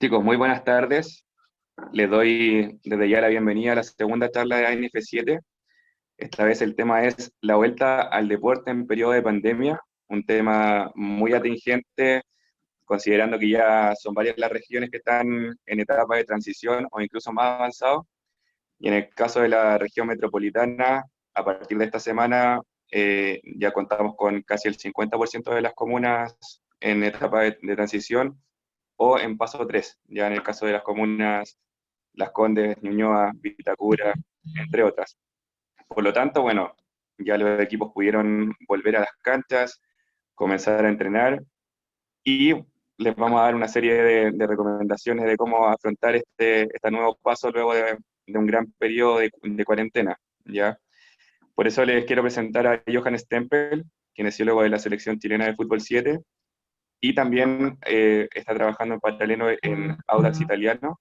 Chicos, muy buenas tardes. Les doy desde ya la bienvenida a la segunda charla de ANF7. Esta vez el tema es la vuelta al deporte en periodo de pandemia, un tema muy atingente, considerando que ya son varias las regiones que están en etapa de transición o incluso más avanzado. Y en el caso de la región metropolitana, a partir de esta semana ya contamos con casi el 50% de las comunas en etapa de transición o en paso 3, ya en el caso de las comunas Las Condes, Ñuñoa, Vitacura, entre otras. Por lo tanto, bueno, ya los equipos pudieron volver a las canchas, comenzar a entrenar y les vamos a dar una serie de recomendaciones de cómo afrontar este nuevo paso luego de un gran periodo de cuarentena, ¿ya? Por eso les quiero presentar a Johan Stempel, kinesiólogo de la selección chilena de fútbol 7, y también está trabajando en paralelo en Audax Italiano,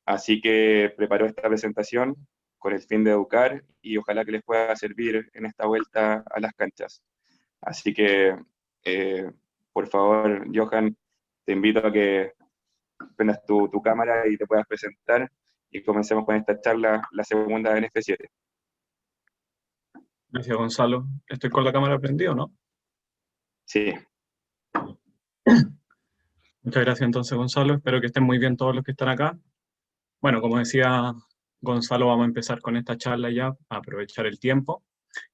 así que preparó esta presentación con el fin de educar y ojalá que les pueda servir en esta vuelta a las canchas. Así que, eh, por favor, Johan, te invito a que prendas tu cámara y te puedas presentar y comencemos con esta charla, la segunda de NF7. Gracias, Gonzalo. Estoy con la cámara prendida, ¿no? Sí, Muchas gracias entonces, Gonzalo. Espero que estén muy bien todos los que están acá. Bueno, como decía Gonzalo, vamos a empezar con esta charla ya, a aprovechar el tiempo.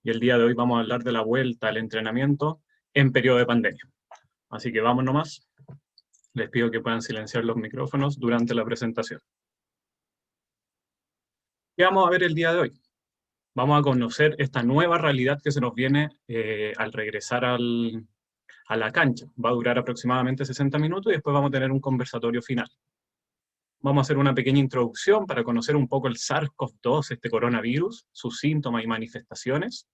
Y el día de hoy vamos a hablar de la vuelta al entrenamiento en periodo de pandemia. Así que vamos nomás. Les pido que puedan silenciar los micrófonos durante la presentación. ¿Qué vamos a ver el día de hoy? Vamos a conocer esta nueva realidad que se nos viene al regresar a la cancha. Va a durar aproximadamente 60 minutos y después vamos a tener un conversatorio final. Vamos a hacer una pequeña introducción para conocer un poco el SARS-CoV-2, este coronavirus, sus síntomas y manifestaciones.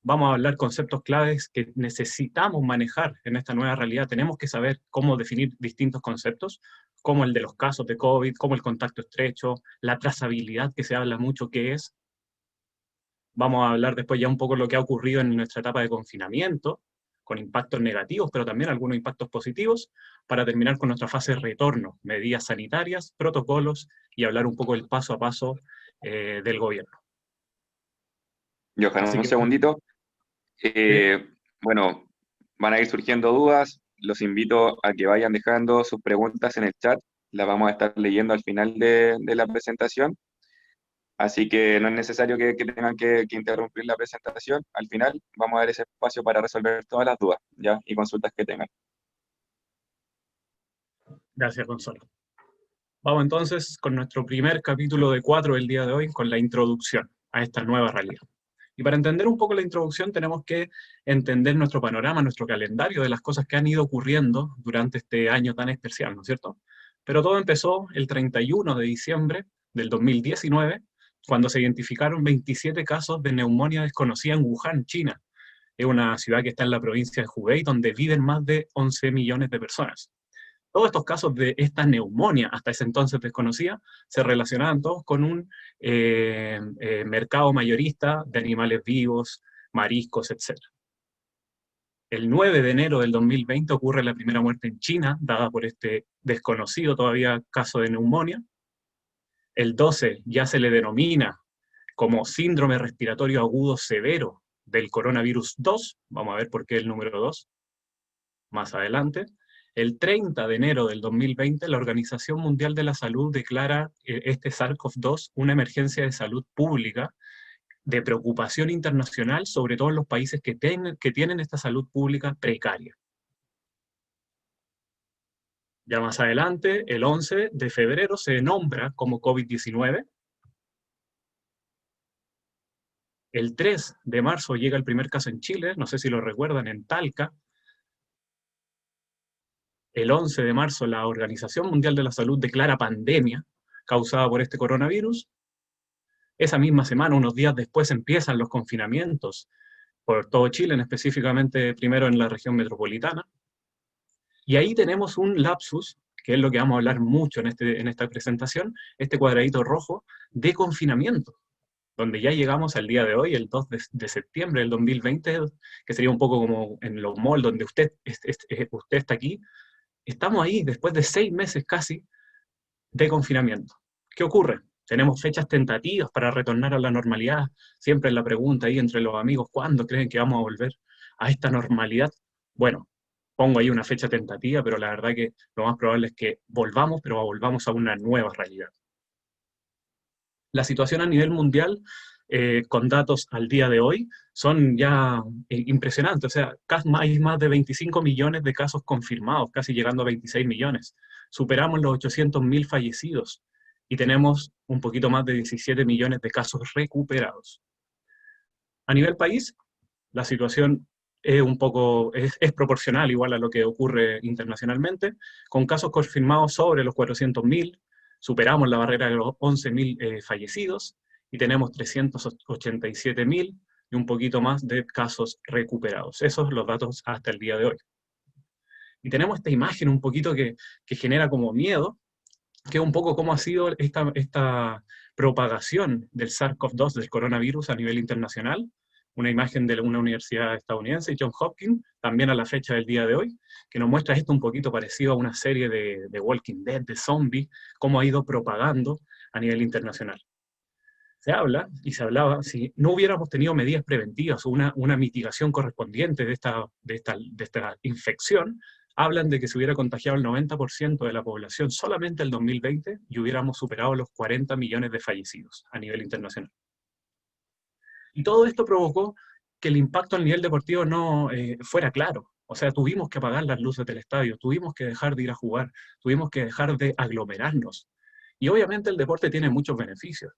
Vamos a hablar conceptos claves que necesitamos manejar en esta nueva realidad. Tenemos que saber cómo definir distintos conceptos, como el de los casos de COVID, como el contacto estrecho, la trazabilidad que se habla mucho qué es. Vamos a hablar después ya un poco lo que ha ocurrido en nuestra etapa de confinamiento, con impactos negativos, pero también algunos impactos positivos, para terminar con nuestra fase de retorno, medidas sanitarias, protocolos y hablar un poco del paso a paso del gobierno. Johan, Así un que, segundito. ¿sí? Bueno, van a ir surgiendo dudas. Los invito a que vayan dejando sus preguntas en el chat. Las vamos a estar leyendo al final de la presentación. Así que no es necesario que tengan que interrumpir la presentación. Al final vamos a dar ese espacio para resolver todas las dudas, ¿ya? Y consultas que tengan. Gracias, Gonzalo. Vamos entonces con nuestro primer capítulo de 4 del día de hoy, con la introducción a esta nueva realidad. Y para entender un poco la introducción tenemos que entender nuestro panorama, nuestro calendario de las cosas que han ido ocurriendo durante este año tan especial, ¿no es cierto? Pero todo empezó el 31 de diciembre del 2019, cuando se identificaron 27 casos de neumonía desconocida en Wuhan, China. Es una ciudad que está en la provincia de Hubei, donde viven más de 11 millones de personas. Todos estos casos de esta neumonía, hasta ese entonces desconocida, se relacionaban todos con un mercado mayorista de animales vivos, mariscos, etc. El 9 de enero del 2020 ocurre la primera muerte en China, dada por este desconocido todavía caso de neumonía. El 12 ya se le denomina como síndrome respiratorio agudo severo del coronavirus 2, vamos a ver por qué el número 2 más adelante. El 30 de enero del 2020, la Organización Mundial de la Salud declara este SARS-CoV-2 una emergencia de salud pública de preocupación internacional, sobre todo en los países que tienen esta salud pública precaria. Ya más adelante, el 11 de febrero, se nombra como COVID-19. El 3 de marzo llega el primer caso en Chile, no sé si lo recuerdan, en Talca. El 11 de marzo, la Organización Mundial de la Salud declara pandemia causada por este coronavirus. Esa misma semana, unos días después, empiezan los confinamientos por todo Chile, específicamente primero en la región metropolitana. Y ahí tenemos un lapsus, que es lo que vamos a hablar mucho en esta presentación, este cuadradito rojo de confinamiento, donde ya llegamos al día de hoy, el 2 de septiembre del 2020, que sería un poco como en los malls donde usted está aquí, estamos ahí después de 6 meses casi de confinamiento. ¿Qué ocurre? Tenemos fechas tentativas para retornar a la normalidad. Siempre la pregunta ahí entre los amigos, ¿cuándo creen que vamos a volver a esta normalidad? Bueno, pongo ahí una fecha tentativa, pero la verdad que lo más probable es que volvamos, pero volvamos a una nueva realidad. La situación a nivel mundial, con datos al día de hoy, son ya impresionantes. O sea, hay más de 25 millones de casos confirmados, casi llegando a 26 millones. Superamos los 800.000 fallecidos y tenemos un poquito más de 17 millones de casos recuperados. A nivel país, la situación es es proporcional igual a lo que ocurre internacionalmente, con casos confirmados sobre los 400.000, superamos la barrera de los 11.000 fallecidos y tenemos 387.000 y un poquito más de casos recuperados. Esos son los datos hasta el día de hoy. Y tenemos esta imagen un poquito que genera como miedo, que es un poco cómo ha sido esta propagación del SARS-CoV-2, del coronavirus a nivel internacional. Una imagen de una universidad estadounidense, Johns Hopkins, también a la fecha del día de hoy, que nos muestra esto un poquito parecido a una serie de Walking Dead, de zombies, cómo ha ido propagando a nivel internacional. Se habla, y se hablaba, si no hubiéramos tenido medidas preventivas o una mitigación correspondiente de esta infección, hablan de que se hubiera contagiado el 90% de la población solamente el 2020 y hubiéramos superado los 40 millones de fallecidos a nivel internacional. Y todo esto provocó que el impacto al nivel deportivo no fuera claro. O sea, tuvimos que apagar las luces del estadio, tuvimos que dejar de ir a jugar, tuvimos que dejar de aglomerarnos. Y obviamente el deporte tiene muchos beneficios,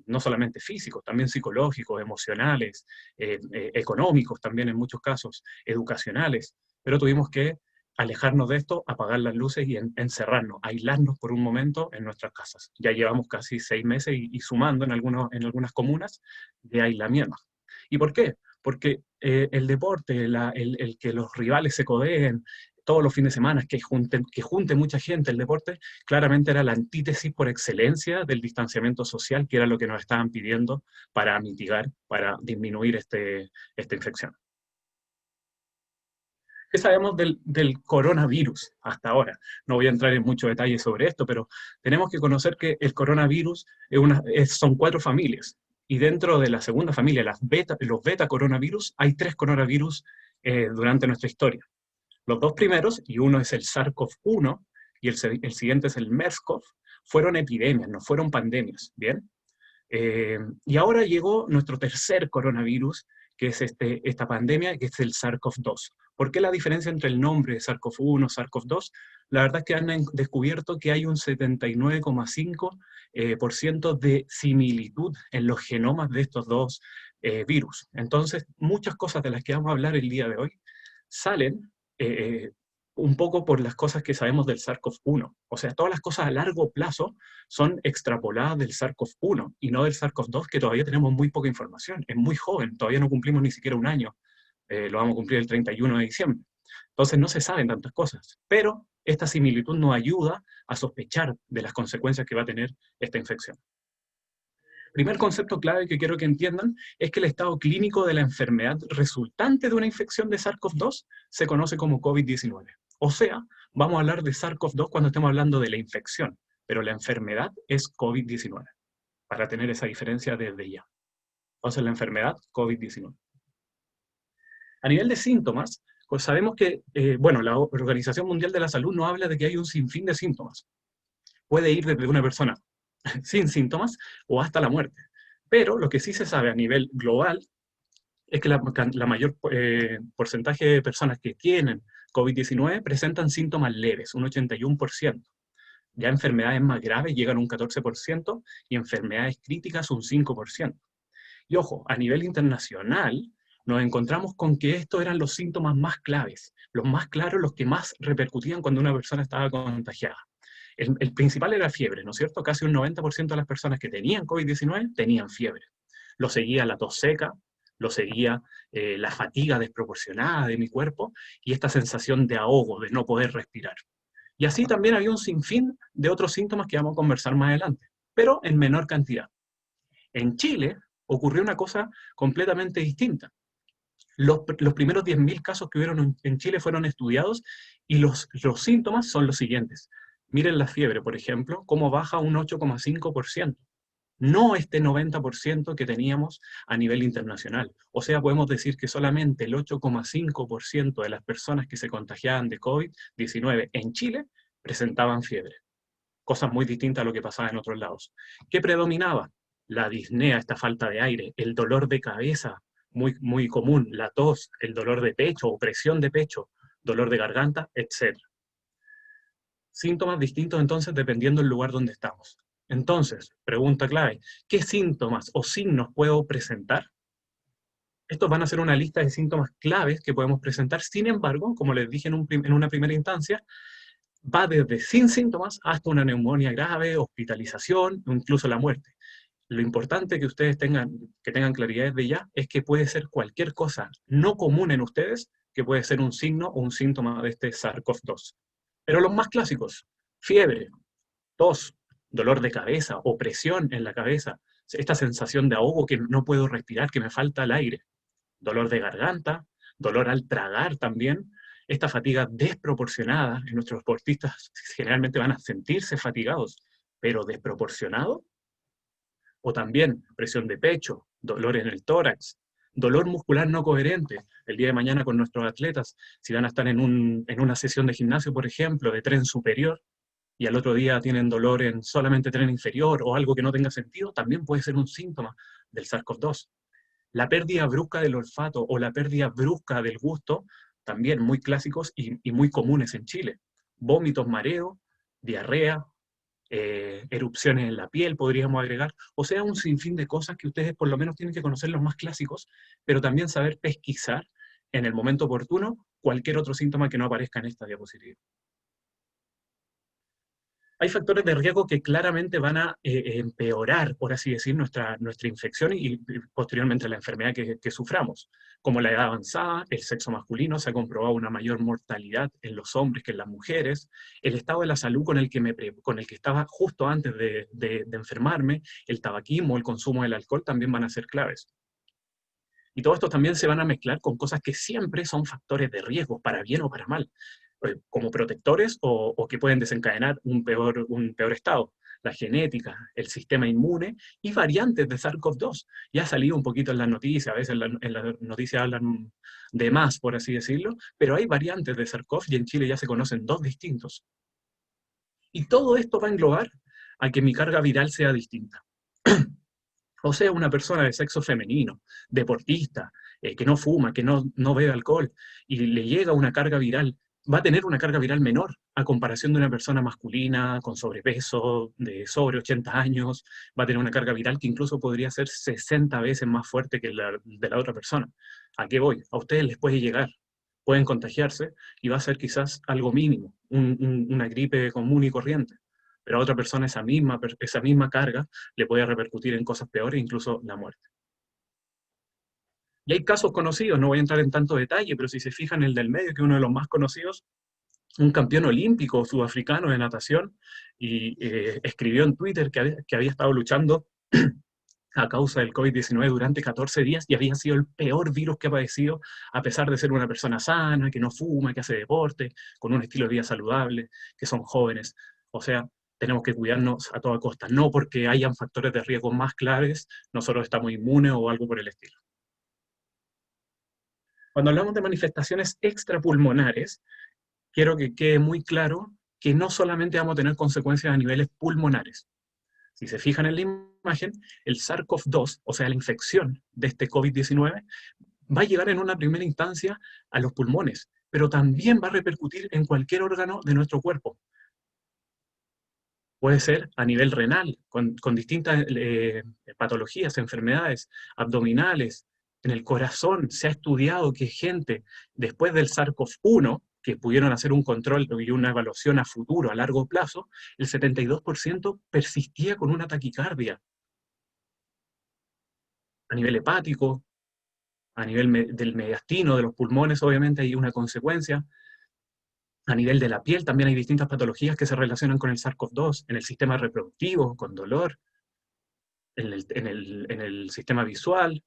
no solamente físicos, también psicológicos, emocionales, económicos también en muchos casos, educacionales, pero tuvimos que alejarnos de esto, apagar las luces y encerrarnos, aislarnos por un momento en nuestras casas. Ya llevamos casi 6 meses y sumando en algunas comunas de aislamiento. ¿Y por qué? Porque el deporte, el que los rivales se codeen, todos los fines de semana, que junte mucha gente el deporte, claramente era la antítesis por excelencia del distanciamiento social, que era lo que nos estaban pidiendo para mitigar, para disminuir esta infección. ¿Qué sabemos del coronavirus hasta ahora? No voy a entrar en mucho detalle sobre esto, pero tenemos que conocer que el coronavirus son 4 familias. Y dentro de la segunda familia, los beta coronavirus, hay 3 coronavirus durante nuestra historia. Los 2 primeros, y uno es el SARS-CoV-1 y el siguiente es el MERS-CoV, fueron epidemias, no fueron pandemias, ¿bien? Y ahora llegó nuestro tercer coronavirus, que es esta pandemia, que es el SARS-CoV-2. ¿Por qué la diferencia entre el nombre de SARS-CoV-1 y SARS-CoV-2? La verdad es que han descubierto que hay un 79,5% de similitud en los genomas de estos dos virus. Entonces, muchas cosas de las que vamos a hablar el día de hoy salen un poco por las cosas que sabemos del SARS-CoV-1. O sea, todas las cosas a largo plazo son extrapoladas del SARS-CoV-1 y no del SARS-CoV-2, que todavía tenemos muy poca información. Es muy joven, todavía no cumplimos ni siquiera un año. Lo vamos a cumplir el 31 de diciembre. Entonces no se saben tantas cosas, pero esta similitud nos ayuda a sospechar de las consecuencias que va a tener esta infección. Primer concepto clave que quiero que entiendan es que el estado clínico de la enfermedad resultante de una infección de SARS-CoV-2 se conoce como COVID-19. O sea, vamos a hablar de SARS-CoV-2 cuando estemos hablando de la infección, pero la enfermedad es COVID-19, para tener esa diferencia desde ya. Entonces, la enfermedad, COVID-19. A nivel de síntomas, pues sabemos que, la Organización Mundial de la Salud nos habla de que hay un sinfín de síntomas. Puede ir desde una persona sin síntomas o hasta la muerte. Pero lo que sí se sabe a nivel global es que la mayor porcentaje de personas que tienen COVID-19 presentan síntomas leves, un 81%. Ya enfermedades más graves llegan a un 14% y enfermedades críticas un 5%. Y ojo, a nivel internacional nos encontramos con que estos eran los síntomas más claves, los más claros, los que más repercutían cuando una persona estaba contagiada. El principal era fiebre, ¿no es cierto? Casi un 90% de las personas que tenían COVID-19 tenían fiebre. Lo seguía la tos seca, lo seguía la fatiga desproporcionada de mi cuerpo y esta sensación de ahogo, de no poder respirar. Y así también había un sinfín de otros síntomas que vamos a conversar más adelante, pero en menor cantidad. En Chile ocurrió una cosa completamente distinta. Los primeros 10.000 casos que hubieron en Chile fueron estudiados y los síntomas son los siguientes. Miren la fiebre, por ejemplo, cómo baja un 8,5%. No este 90% que teníamos a nivel internacional. O sea, podemos decir que solamente el 8,5% de las personas que se contagiaban de COVID-19 en Chile presentaban fiebre. Cosas muy distintas a lo que pasaba en otros lados. ¿Qué predominaba? La disnea, esta falta de aire, el dolor de cabeza, muy, muy común, la tos, el dolor de pecho, opresión de pecho, dolor de garganta, etc. Síntomas distintos entonces dependiendo del lugar donde estamos. Entonces, pregunta clave, ¿qué síntomas o signos puedo presentar? Estos van a ser una lista de síntomas claves que podemos presentar. Sin embargo, como les dije en una primera instancia, va desde sin síntomas hasta una neumonía grave, hospitalización o incluso la muerte. Lo importante que ustedes tengan claridad desde ya es que puede ser cualquier cosa no común en ustedes que puede ser un signo o un síntoma de este SARS-CoV-2. Pero los más clásicos, fiebre, tos, dolor de cabeza, opresión en la cabeza, esta sensación de ahogo que no puedo respirar, que me falta el aire, dolor de garganta, dolor al tragar también, esta fatiga desproporcionada, en nuestros deportistas generalmente van a sentirse fatigados, pero desproporcionado, o también presión de pecho, dolor en el tórax, dolor muscular no coherente. El día de mañana con nuestros atletas, si van a estar en una sesión de gimnasio, por ejemplo, de tren superior, y al otro día tienen dolor en solamente tren inferior o algo que no tenga sentido, también puede ser un síntoma del SARS-CoV-2. La pérdida brusca del olfato o la pérdida brusca del gusto, también muy clásicos y muy comunes en Chile. Vómitos, mareo, diarrea, erupciones en la piel, podríamos agregar, o sea, un sinfín de cosas que ustedes por lo menos tienen que conocer los más clásicos, pero también saber pesquisar en el momento oportuno cualquier otro síntoma que no aparezca en esta diapositiva. Hay factores de riesgo que claramente van a empeorar, por así decir, nuestra infección y posteriormente la enfermedad que suframos. Como la edad avanzada, el sexo masculino, se ha comprobado una mayor mortalidad en los hombres que en las mujeres, el estado de la salud con el que estaba justo antes de enfermarme, el tabaquismo, el consumo del alcohol también van a ser claves. Y todo esto también se van a mezclar con cosas que siempre son factores de riesgo, para bien o para mal, como protectores o que pueden desencadenar un peor estado. La genética, el sistema inmune y variantes de SARS-CoV-2. Ya ha salido un poquito en las noticias, a veces en las noticias hablan de más, por así decirlo, pero hay variantes de SARS-CoV y en Chile ya se conocen 2 distintos. Y todo esto va a englobar a que mi carga viral sea distinta. O sea, una persona de sexo femenino, deportista, que no fuma, que no bebe alcohol, y le llega una carga viral, va a tener una carga viral menor a comparación de una persona masculina con sobrepeso, de sobre 80 años, va a tener una carga viral que incluso podría ser 60 veces más fuerte que la de la otra persona. ¿A qué voy? A ustedes les puede llegar, pueden contagiarse y va a ser quizás algo mínimo, una gripe común y corriente. Pero a otra persona esa misma carga le puede repercutir en cosas peores, incluso la muerte. Y hay casos conocidos, no voy a entrar en tanto detalle, pero si se fijan el del medio, que es uno de los más conocidos, un campeón olímpico sudafricano de natación, y escribió en Twitter que había estado luchando a causa del COVID-19 durante 14 días y había sido el peor virus que ha padecido, a pesar de ser una persona sana, que no fuma, que hace deporte, con un estilo de vida saludable, que son jóvenes. O sea, tenemos que cuidarnos a toda costa, no porque hayan factores de riesgo más claves, nosotros estamos inmunes o algo por el estilo. Cuando hablamos de manifestaciones extrapulmonares, quiero que quede muy claro que no solamente vamos a tener consecuencias a niveles pulmonares. Si se fijan en la imagen, el SARS-CoV-2, o sea, la infección de este COVID-19, va a llegar en una primera instancia a los pulmones, pero también va a repercutir en cualquier órgano de nuestro cuerpo. Puede ser a nivel renal, con distintas patologías, enfermedades abdominales. En el corazón se ha estudiado que gente, después del SARS-CoV-1, que pudieron hacer un control y una evaluación a futuro, a largo plazo, el 72% persistía con una taquicardia. A nivel hepático, a nivel del mediastino, de los pulmones, obviamente hay una consecuencia. A nivel de la piel también hay distintas patologías que se relacionan con el SARS-CoV-2, en el sistema reproductivo, con dolor, en el sistema visual,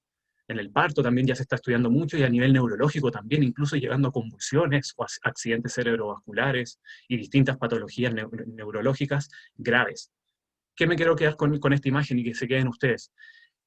En el parto también ya se está estudiando mucho, y a nivel neurológico también, incluso llegando a convulsiones o accidentes cerebrovasculares y distintas patologías neurológicas graves. ¿Qué me quiero quedar con esta imagen y que se queden ustedes?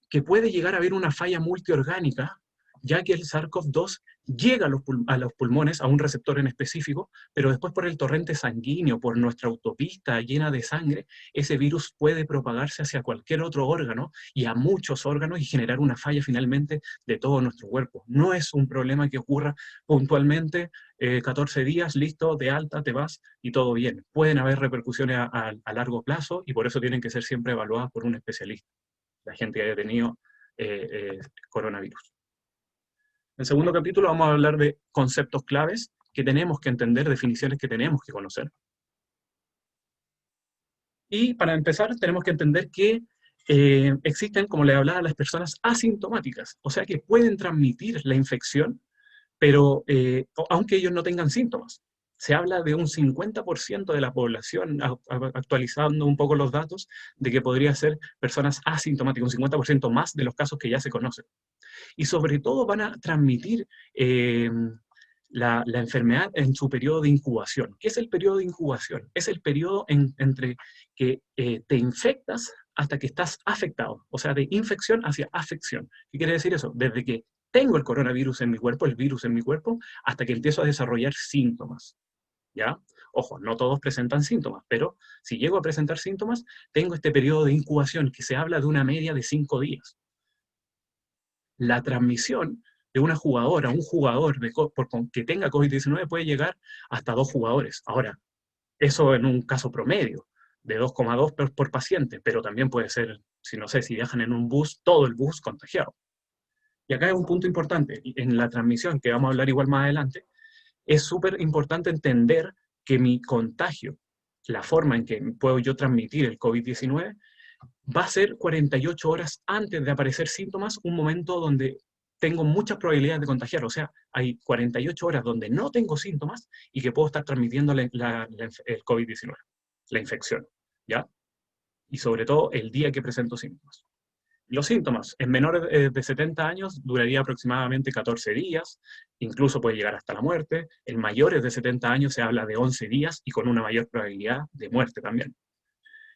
Que puede llegar a haber una falla multiorgánica, ya que el SARS-CoV-2 llega a los pulmones, a un receptor en específico, pero después por el torrente sanguíneo, por nuestra autopista llena de sangre, ese virus puede propagarse hacia cualquier otro órgano y a muchos órganos y generar una falla finalmente de todo nuestro cuerpo. No es un problema que ocurra puntualmente, 14 días, listo, de alta, te vas y todo bien. Pueden haber repercusiones a largo plazo y por eso tienen que ser siempre evaluadas por un especialista, la gente que haya tenido coronavirus. En el segundo capítulo vamos a hablar de conceptos claves que tenemos que entender, definiciones que tenemos que conocer. Y para empezar tenemos que entender que existen, como les hablaba, las personas asintomáticas, o sea que pueden transmitir la infección, pero aunque ellos no tengan síntomas. Se habla de un 50% de la población, actualizando un poco los datos, de que podría ser personas asintomáticas, un 50% más de los casos que ya se conocen. Y sobre todo van a transmitir la enfermedad en su periodo de incubación. ¿Qué es el periodo de incubación? Es el periodo entre que te infectas hasta que estás afectado, o sea, de infección hacia afección. ¿Qué quiere decir eso? Desde que tengo el coronavirus en mi cuerpo, el virus en mi cuerpo, hasta que empiezo a desarrollar síntomas. ¿Ya? Ojo, no todos presentan síntomas, pero si llego a presentar síntomas, tengo este periodo de incubación que se habla de una media de 5 días. La transmisión de una jugadora, un jugador que tenga COVID-19 puede llegar hasta 2 jugadores. Ahora, eso en un caso promedio, de 2,2 por paciente, pero también puede ser, si no sé, si viajan en un bus, todo el bus contagiado. Y acá es un punto importante, en la transmisión, que vamos a hablar igual más adelante, es súper importante entender que mi contagio, la forma en que puedo yo transmitir el COVID-19, va a ser 48 horas antes de aparecer síntomas, un momento donde tengo muchas probabilidades de contagiar. O sea, hay 48 horas donde no tengo síntomas y que puedo estar transmitiendo el COVID-19, la infección, ¿ya? Y sobre todo el día que presento síntomas. Los síntomas en menores de 70 años duraría aproximadamente 14 días, incluso puede llegar hasta la muerte. En mayores de 70 años se habla de 11 días y con una mayor probabilidad de muerte también.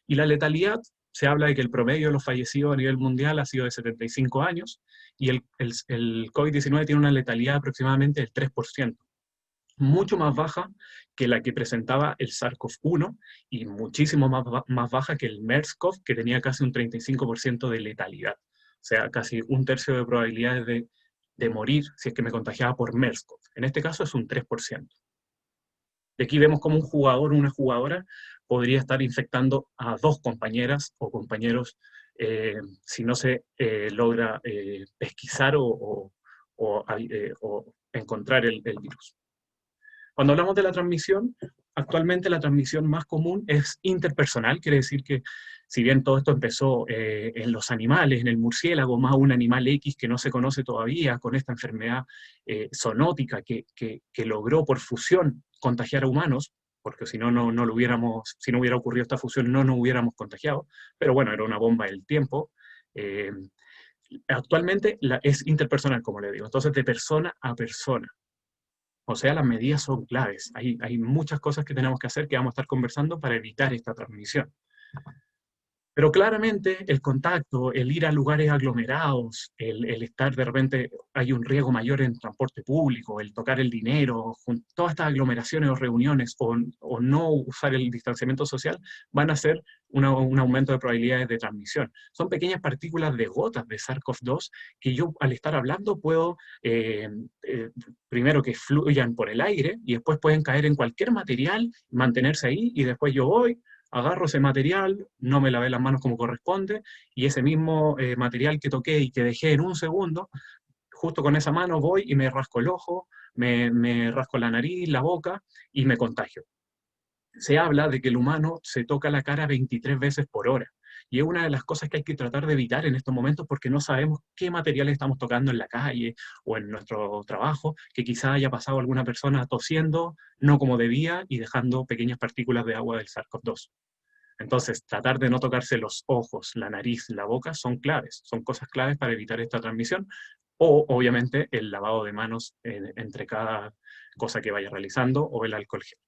Y la letalidad, se habla de que el promedio de los fallecidos a nivel mundial ha sido de 75 años y el COVID-19 tiene una letalidad aproximadamente del 3%, mucho más baja que la que presentaba el SARS-CoV-1 y muchísimo más baja que el MERS-CoV, que tenía casi un 35% de letalidad. O sea, casi un tercio de probabilidades de morir si es que me contagiaba por MERS-CoV. En este caso es un 3%. De aquí vemos cómo un jugador o una jugadora podría estar infectando a 2 compañeras o compañeros si no se logra pesquisar o encontrar el virus. Cuando hablamos de la transmisión, actualmente la transmisión más común es interpersonal, quiere decir que si bien todo esto empezó en los animales, en el murciélago, más un animal X que no se conoce todavía, con esta enfermedad zoonótica que logró por fusión contagiar a humanos, porque si no, no lo hubiéramos, si no hubiera ocurrido esta fusión, no nos hubiéramos contagiado, pero bueno, era una bomba del tiempo. Actualmente es interpersonal, como le digo, entonces de persona a persona. O sea, las medidas son claves. Hay muchas cosas que tenemos que hacer que vamos a estar conversando para evitar esta transmisión. Pero claramente el contacto, el ir a lugares aglomerados, el estar de repente, hay un riesgo mayor en transporte público, el tocar el dinero, todas estas aglomeraciones o reuniones o no usar el distanciamiento social van a ser un aumento de probabilidades de transmisión. Son pequeñas partículas de gotas de SARS-CoV-2 que yo al estar hablando puedo, primero que fluyan por el aire y después pueden caer en cualquier material, mantenerse ahí y después yo voy, agarro ese material, no me lavé las manos como corresponde, y ese mismo material que toqué y que dejé en un segundo, justo con esa mano voy y me rasco el ojo, me rasco la nariz, la boca, y me contagio. Se habla de que el humano se toca la cara 23 veces por hora, y es una de las cosas que hay que tratar de evitar en estos momentos porque no sabemos qué material estamos tocando en la calle o en nuestro trabajo, que quizá haya pasado alguna persona tosiendo, no como debía, y dejando pequeñas partículas de agua del SARS-CoV-2. Entonces, tratar de no tocarse los ojos, la nariz, la boca son claves, son cosas claves para evitar esta transmisión, o obviamente el lavado de manos entre cada cosa que vaya realizando, o el alcohol gel.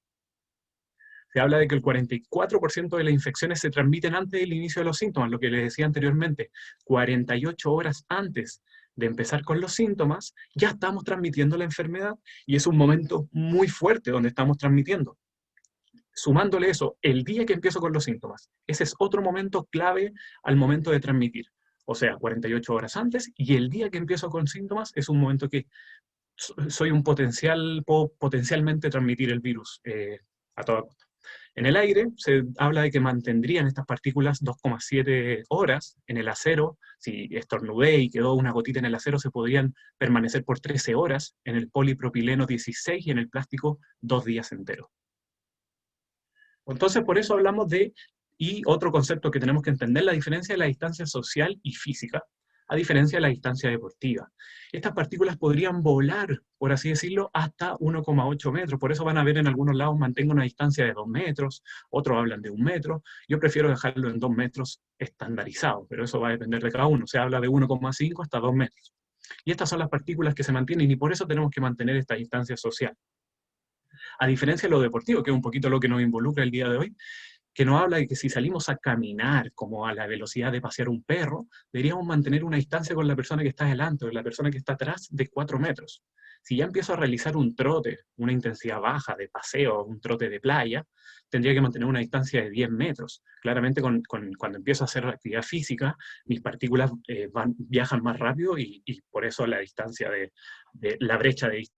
Se habla de que el 44% de las infecciones se transmiten antes del inicio de los síntomas, lo que les decía anteriormente, 48 horas antes de empezar con los síntomas, ya estamos transmitiendo la enfermedad, y es un momento muy fuerte donde estamos transmitiendo. Sumándole eso, el día que empiezo con los síntomas, ese es otro momento clave al momento de transmitir. O sea, 48 horas antes, y el día que empiezo con síntomas es un momento que soy un puedo potencialmente transmitir el virus a toda costa. En el aire se habla de que mantendrían estas partículas 2,7 horas. En el acero, si estornudé y quedó una gotita en el acero, se podrían permanecer por 13 horas, en el polipropileno 16 y en el plástico 2 días enteros. Entonces, por eso hablamos de, y otro concepto que tenemos que entender, la diferencia de la distancia social y física, a diferencia de la distancia deportiva. Estas partículas podrían volar, por así decirlo, hasta 1,8 metros, por eso van a ver en algunos lados mantengo una distancia de 2 metros, otros hablan de 1 metro, yo prefiero dejarlo en 2 metros estandarizado, pero eso va a depender de cada uno, se habla de 1,5 hasta 2 metros. Y estas son las partículas que se mantienen, y por eso tenemos que mantener esta distancia social. A diferencia de lo deportivo, que es un poquito lo que nos involucra el día de hoy, que nos habla de que si salimos a caminar como a la velocidad de pasear un perro, deberíamos mantener una distancia con la persona que está delante o la persona que está atrás de 4 metros. Si ya empiezo a realizar un trote, una intensidad baja de paseo, un trote de playa, tendría que mantener una distancia de 10 metros. Claramente cuando empiezo a hacer actividad física, mis partículas viajan más rápido y por eso la distancia de la brecha de distancia.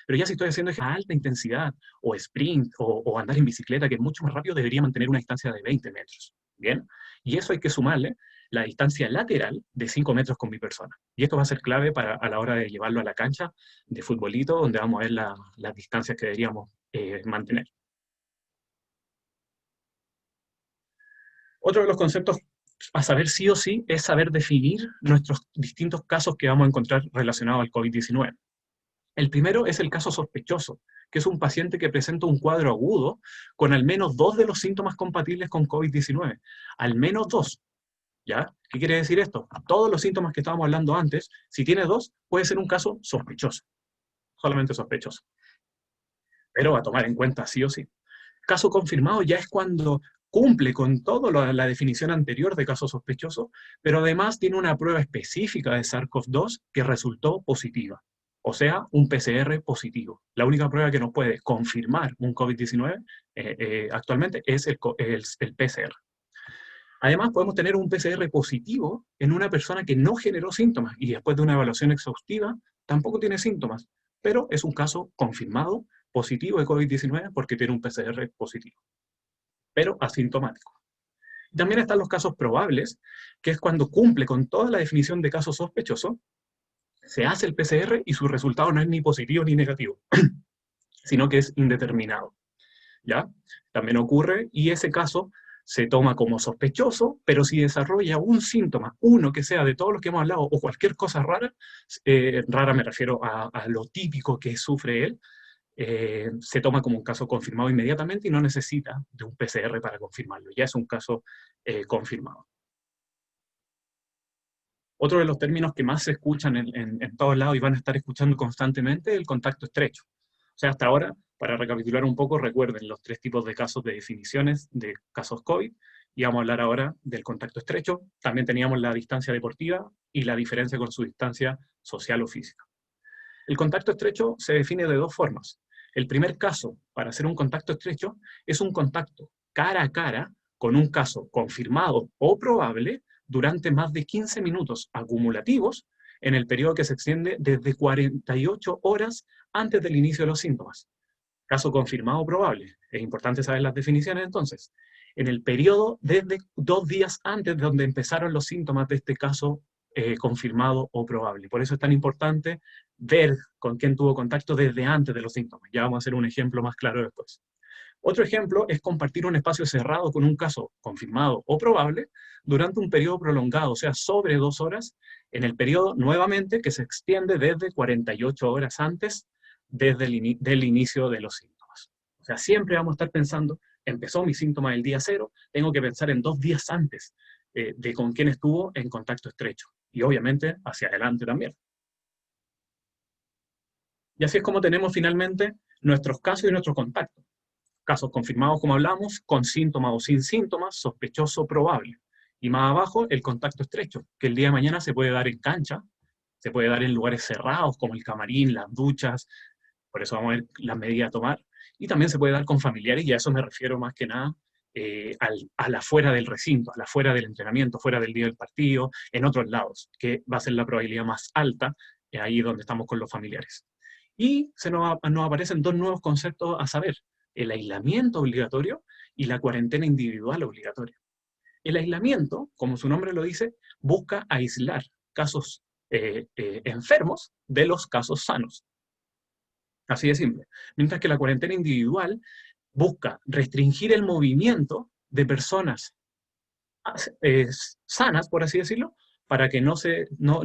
Pero ya si estoy haciendo a alta intensidad, o sprint, o andar en bicicleta, que es mucho más rápido, debería mantener una distancia de 20 metros. ¿Bien? Y eso hay que sumarle la distancia lateral de 5 metros con mi persona. Y esto va a ser clave a la hora de llevarlo a la cancha de futbolito, donde vamos a ver las distancias que deberíamos mantener. Otro de los conceptos a saber sí o sí es saber definir nuestros distintos casos que vamos a encontrar relacionados al COVID-19. El primero es el caso sospechoso, que es un paciente que presenta un cuadro agudo con al menos 2 de los síntomas compatibles con COVID-19. Al menos 2. ¿Ya? ¿Qué quiere decir esto? Todos los síntomas que estábamos hablando antes, si tiene 2, puede ser un caso sospechoso. Solamente sospechoso. Pero a tomar en cuenta sí o sí. Caso confirmado ya es cuando cumple con toda la definición anterior de caso sospechoso, pero además tiene una prueba específica de SARS-CoV-2 que resultó positiva. O sea, un PCR positivo. La única prueba que nos puede confirmar un COVID-19 actualmente es el PCR. Además, podemos tener un PCR positivo en una persona que no generó síntomas y después de una evaluación exhaustiva tampoco tiene síntomas, pero es un caso confirmado positivo de COVID-19 porque tiene un PCR positivo, pero asintomático. También están los casos probables, que es cuando cumple con toda la definición de caso sospechoso, se hace el PCR y su resultado no es ni positivo ni negativo, sino que es indeterminado. ¿Ya? También ocurre, y ese caso se toma como sospechoso, pero si desarrolla un síntoma, uno que sea de todos los que hemos hablado, o cualquier cosa rara, rara me refiero a lo típico que sufre él, se toma como un caso confirmado inmediatamente y no necesita de un PCR para confirmarlo, ya es un caso confirmado. Otro de los términos que más se escuchan en todos lados y van a estar escuchando constantemente es el contacto estrecho. O sea, hasta ahora, para recapitular un poco, recuerden los 3 tipos de casos de definiciones de casos COVID, y vamos a hablar ahora del contacto estrecho. También teníamos la distancia deportiva y la diferencia con su distancia social o física. El contacto estrecho se define de 2 formas. El primer caso para hacer un contacto estrecho es un contacto cara a cara con un caso confirmado o probable durante más de 15 minutos acumulativos en el periodo que se extiende desde 48 horas antes del inicio de los síntomas. Caso confirmado o probable. Es importante saber las definiciones entonces. En el periodo desde 2 días antes de donde empezaron los síntomas de este caso confirmado o probable. Por eso es tan importante ver con quién tuvo contacto desde antes de los síntomas. Ya vamos a hacer un ejemplo más claro después. Otro ejemplo es compartir un espacio cerrado con un caso confirmado o probable durante un periodo prolongado, o sea, sobre 2 horas, en el periodo nuevamente que se extiende desde 48 horas antes del inicio de los síntomas. O sea, siempre vamos a estar pensando, empezó mi síntoma el día 0, tengo que pensar en 2 días antes, de con quién estuvo en contacto estrecho. Y obviamente hacia adelante también. Y así es como tenemos finalmente nuestros casos y nuestros contactos. Casos confirmados, como hablamos, con síntomas o sin síntomas, sospechoso, probable. Y más abajo, el contacto estrecho, que el día de mañana se puede dar en cancha, se puede dar en lugares cerrados, como el camarín, las duchas, por eso vamos a ver las medidas a tomar, y también se puede dar con familiares, y a eso me refiero más que nada al afuera del recinto, al afuera del entrenamiento, fuera del día del partido, en otros lados, que va a ser la probabilidad más alta, ahí donde estamos con los familiares. Y nos aparecen dos nuevos conceptos a saber: el aislamiento obligatorio y la cuarentena individual obligatoria. El aislamiento, como su nombre lo dice, busca aislar casos enfermos de los casos sanos. Así de simple. Mientras que la cuarentena individual busca restringir el movimiento de personas sanas, por así decirlo, para que no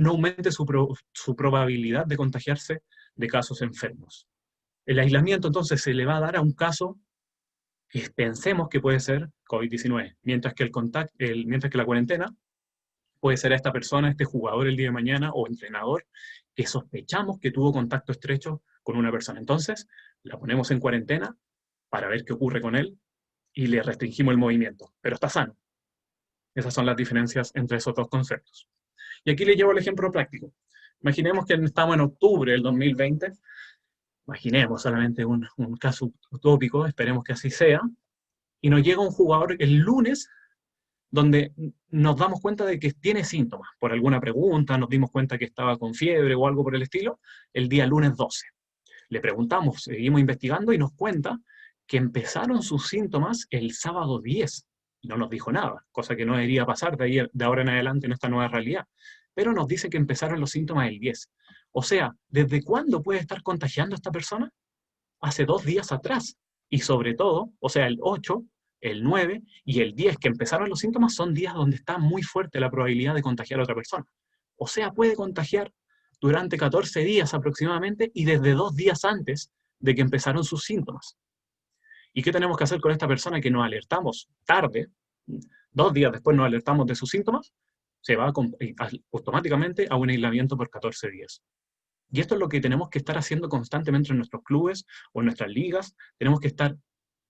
aumente su probabilidad de contagiarse de casos enfermos. El aislamiento entonces se le va a dar a un caso que pensemos que puede ser COVID-19, mientras que la cuarentena puede ser a esta persona, a este jugador el día de mañana o entrenador que sospechamos que tuvo contacto estrecho con una persona. Entonces, la ponemos en cuarentena para ver qué ocurre con él y le restringimos el movimiento, pero está sano. Esas son las diferencias entre esos dos conceptos. Y aquí le llevo el ejemplo práctico. Imaginemos que estamos en octubre del 2020, imaginemos solamente un caso utópico, esperemos que así sea, y nos llega un jugador el lunes donde nos damos cuenta de que tiene síntomas. Por alguna pregunta, nos dimos cuenta que estaba con fiebre o algo por el estilo, el día lunes 12. Le preguntamos, seguimos investigando y nos cuenta que empezaron sus síntomas el sábado 10. No nos dijo nada, cosa que no debería pasar de ahora en adelante en esta nueva realidad. Pero nos dice que empezaron los síntomas el 10. O sea, ¿desde cuándo puede estar contagiando a esta persona? Hace 2 días atrás. Y sobre todo, o sea, el 8, el 9 y el 10 que empezaron los síntomas son días donde está muy fuerte la probabilidad de contagiar a otra persona. O sea, puede contagiar durante 14 días aproximadamente y desde 2 días antes de que empezaron sus síntomas. ¿Y qué tenemos que hacer con esta persona que nos alertamos tarde? 2 días después nos alertamos de sus síntomas, se va automáticamente a un aislamiento por 14 días. Y esto es lo que tenemos que estar haciendo constantemente en nuestros clubes o en nuestras ligas. Tenemos que estar,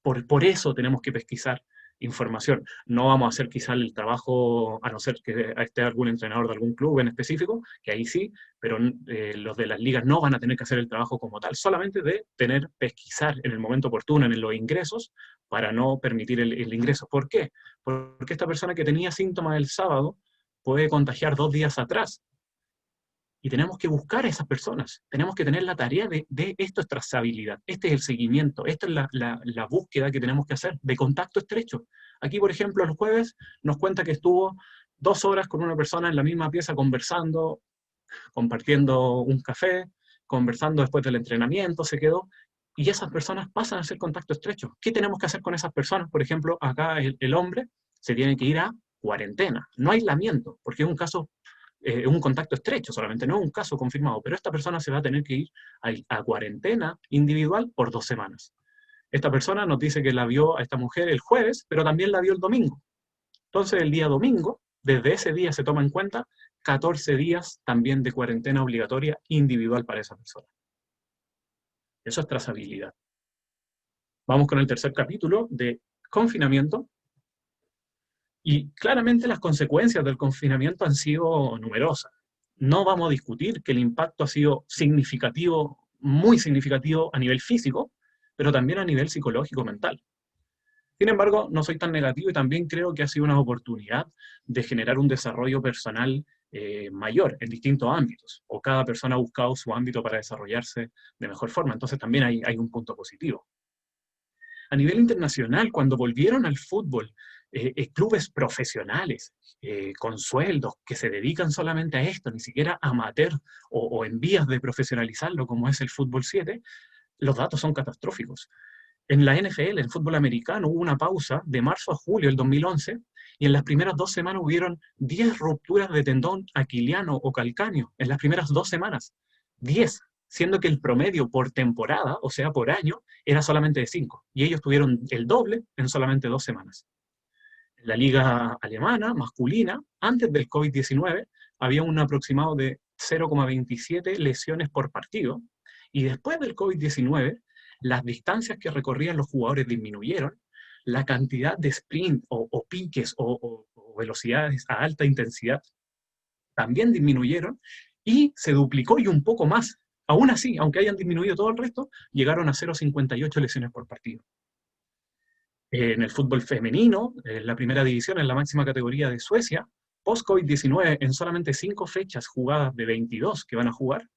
por eso tenemos que pesquisar información. No vamos a hacer quizá el trabajo, a no ser que esté algún entrenador de algún club en específico, que ahí sí, pero los de las ligas no van a tener que hacer el trabajo como tal, solamente de pesquisar en el momento oportuno en los ingresos para no permitir el ingreso. ¿Por qué? Porque esta persona que tenía síntomas el sábado puede contagiar 2 días atrás. Y tenemos que buscar a esas personas, tenemos que tener la tarea de esto es trazabilidad, este es el seguimiento, esta es la búsqueda que tenemos que hacer de contacto estrecho. Aquí, por ejemplo, el jueves nos cuenta que estuvo 2 horas con una persona en la misma pieza conversando, compartiendo un café, conversando después del entrenamiento, se quedó, y esas personas pasan a ser contacto estrecho. ¿Qué tenemos que hacer con esas personas? Por ejemplo, acá el hombre se tiene que ir a cuarentena, no aislamiento, porque es un caso un contacto estrecho solamente, no es un caso confirmado, pero esta persona se va a tener que ir a cuarentena individual por 2 semanas. Esta persona nos dice que la vio a esta mujer el jueves, pero también la vio el domingo. Entonces el día domingo, desde ese día se toma en cuenta 14 días también de cuarentena obligatoria individual para esa persona. Eso es trazabilidad. Vamos con el tercer capítulo de confinamiento. Y claramente las consecuencias del confinamiento han sido numerosas. No vamos a discutir que el impacto ha sido significativo, muy significativo a nivel físico, pero también a nivel psicológico, mental. Sin embargo, no soy tan negativo y también creo que ha sido una oportunidad de generar un desarrollo personal mayor en distintos ámbitos, o cada persona ha buscado su ámbito para desarrollarse de mejor forma. Entonces también hay un punto positivo. A nivel internacional, cuando volvieron al fútbol, clubes profesionales con sueldos que se dedican solamente a esto, ni siquiera amateur o en vías de profesionalizarlo como es el fútbol 7, los datos son catastróficos. En la NFL, en fútbol americano, hubo una pausa de marzo a julio del 2011 y en las primeras 2 semanas hubieron 10 rupturas de tendón aquiliano o calcáneo, en las primeras 2 semanas. 10, siendo que el promedio por temporada, o sea, por año, era solamente de 5. Y ellos tuvieron el doble en solamente 2 semanas. En la liga alemana, masculina, antes del COVID-19, había un aproximado de 0,27 lesiones por partido, y después del COVID-19, las distancias que recorrían los jugadores disminuyeron, la cantidad de sprint o piques o velocidades a alta intensidad también disminuyeron, y se duplicó y un poco más. Aún así, aunque hayan disminuido todo el resto, llegaron a 0,58 lesiones por partido. En el fútbol femenino, en la primera división, en la máxima categoría de Suecia, post-COVID-19, en solamente 5 fechas jugadas de 22 que van a jugar,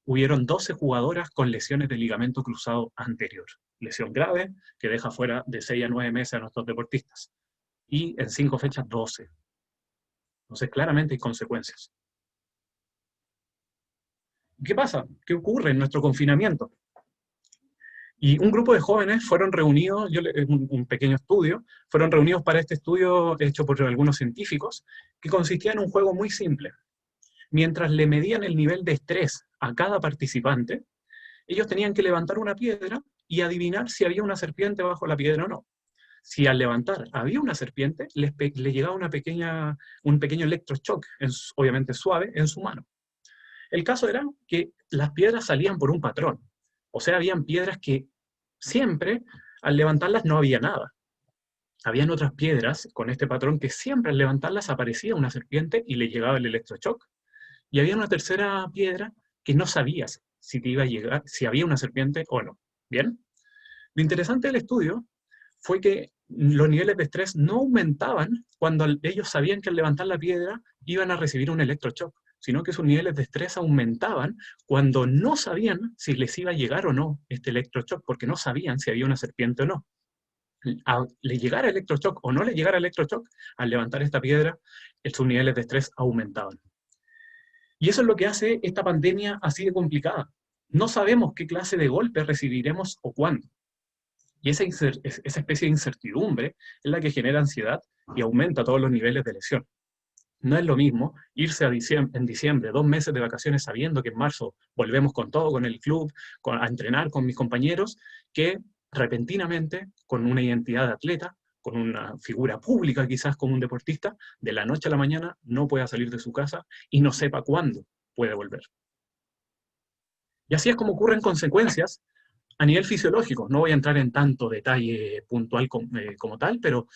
hubieron 12 jugadoras con lesiones de ligamento cruzado anterior. Lesión grave que deja fuera de 6 a 9 meses a nuestros deportistas. Y en 5 fechas, 12. Entonces, claramente hay consecuencias. ¿Qué pasa? ¿Qué ocurre en nuestro confinamiento? Y un grupo de jóvenes fueron reunidos, un pequeño estudio, fueron reunidos para este estudio hecho por algunos científicos, que consistía en un juego muy simple. Mientras le medían el nivel de estrés a cada participante, ellos tenían que levantar una piedra y adivinar si había una serpiente bajo la piedra o no. Si al levantar había una serpiente, le llegaba un pequeño electroshock, obviamente suave, en su mano. El caso era que las piedras salían por un patrón. O sea, habían piedras que siempre, al levantarlas, no había nada. Habían otras piedras con este patrón que siempre al levantarlas aparecía una serpiente y le llegaba el electroshock. Y había una tercera piedra que no sabías si te iba a llegar, si había una serpiente o no. ¿Bien? Lo interesante del estudio fue que los niveles de estrés no aumentaban cuando ellos sabían que al levantar la piedra iban a recibir un electroshock, sino que sus niveles de estrés aumentaban cuando no sabían si les iba a llegar o no este electroshock, porque no sabían si había una serpiente o no. Le llegara electroshock o no le llegara electroshock, al levantar esta piedra, sus niveles de estrés aumentaban. Y eso es lo que hace esta pandemia así de complicada. No sabemos qué clase de golpe recibiremos o cuándo. Y esa especie de incertidumbre es la que genera ansiedad y aumenta todos los niveles de lesión. No es lo mismo irse en diciembre, 2 meses de vacaciones sabiendo que en marzo volvemos con todo, con el club, a entrenar con mis compañeros, que repentinamente, con una identidad de atleta, con una figura pública quizás como un deportista, de la noche a la mañana no pueda salir de su casa y no sepa cuándo puede volver. Y así es como ocurren consecuencias a nivel fisiológico. No voy a entrar en tanto detalle puntual como tal, pero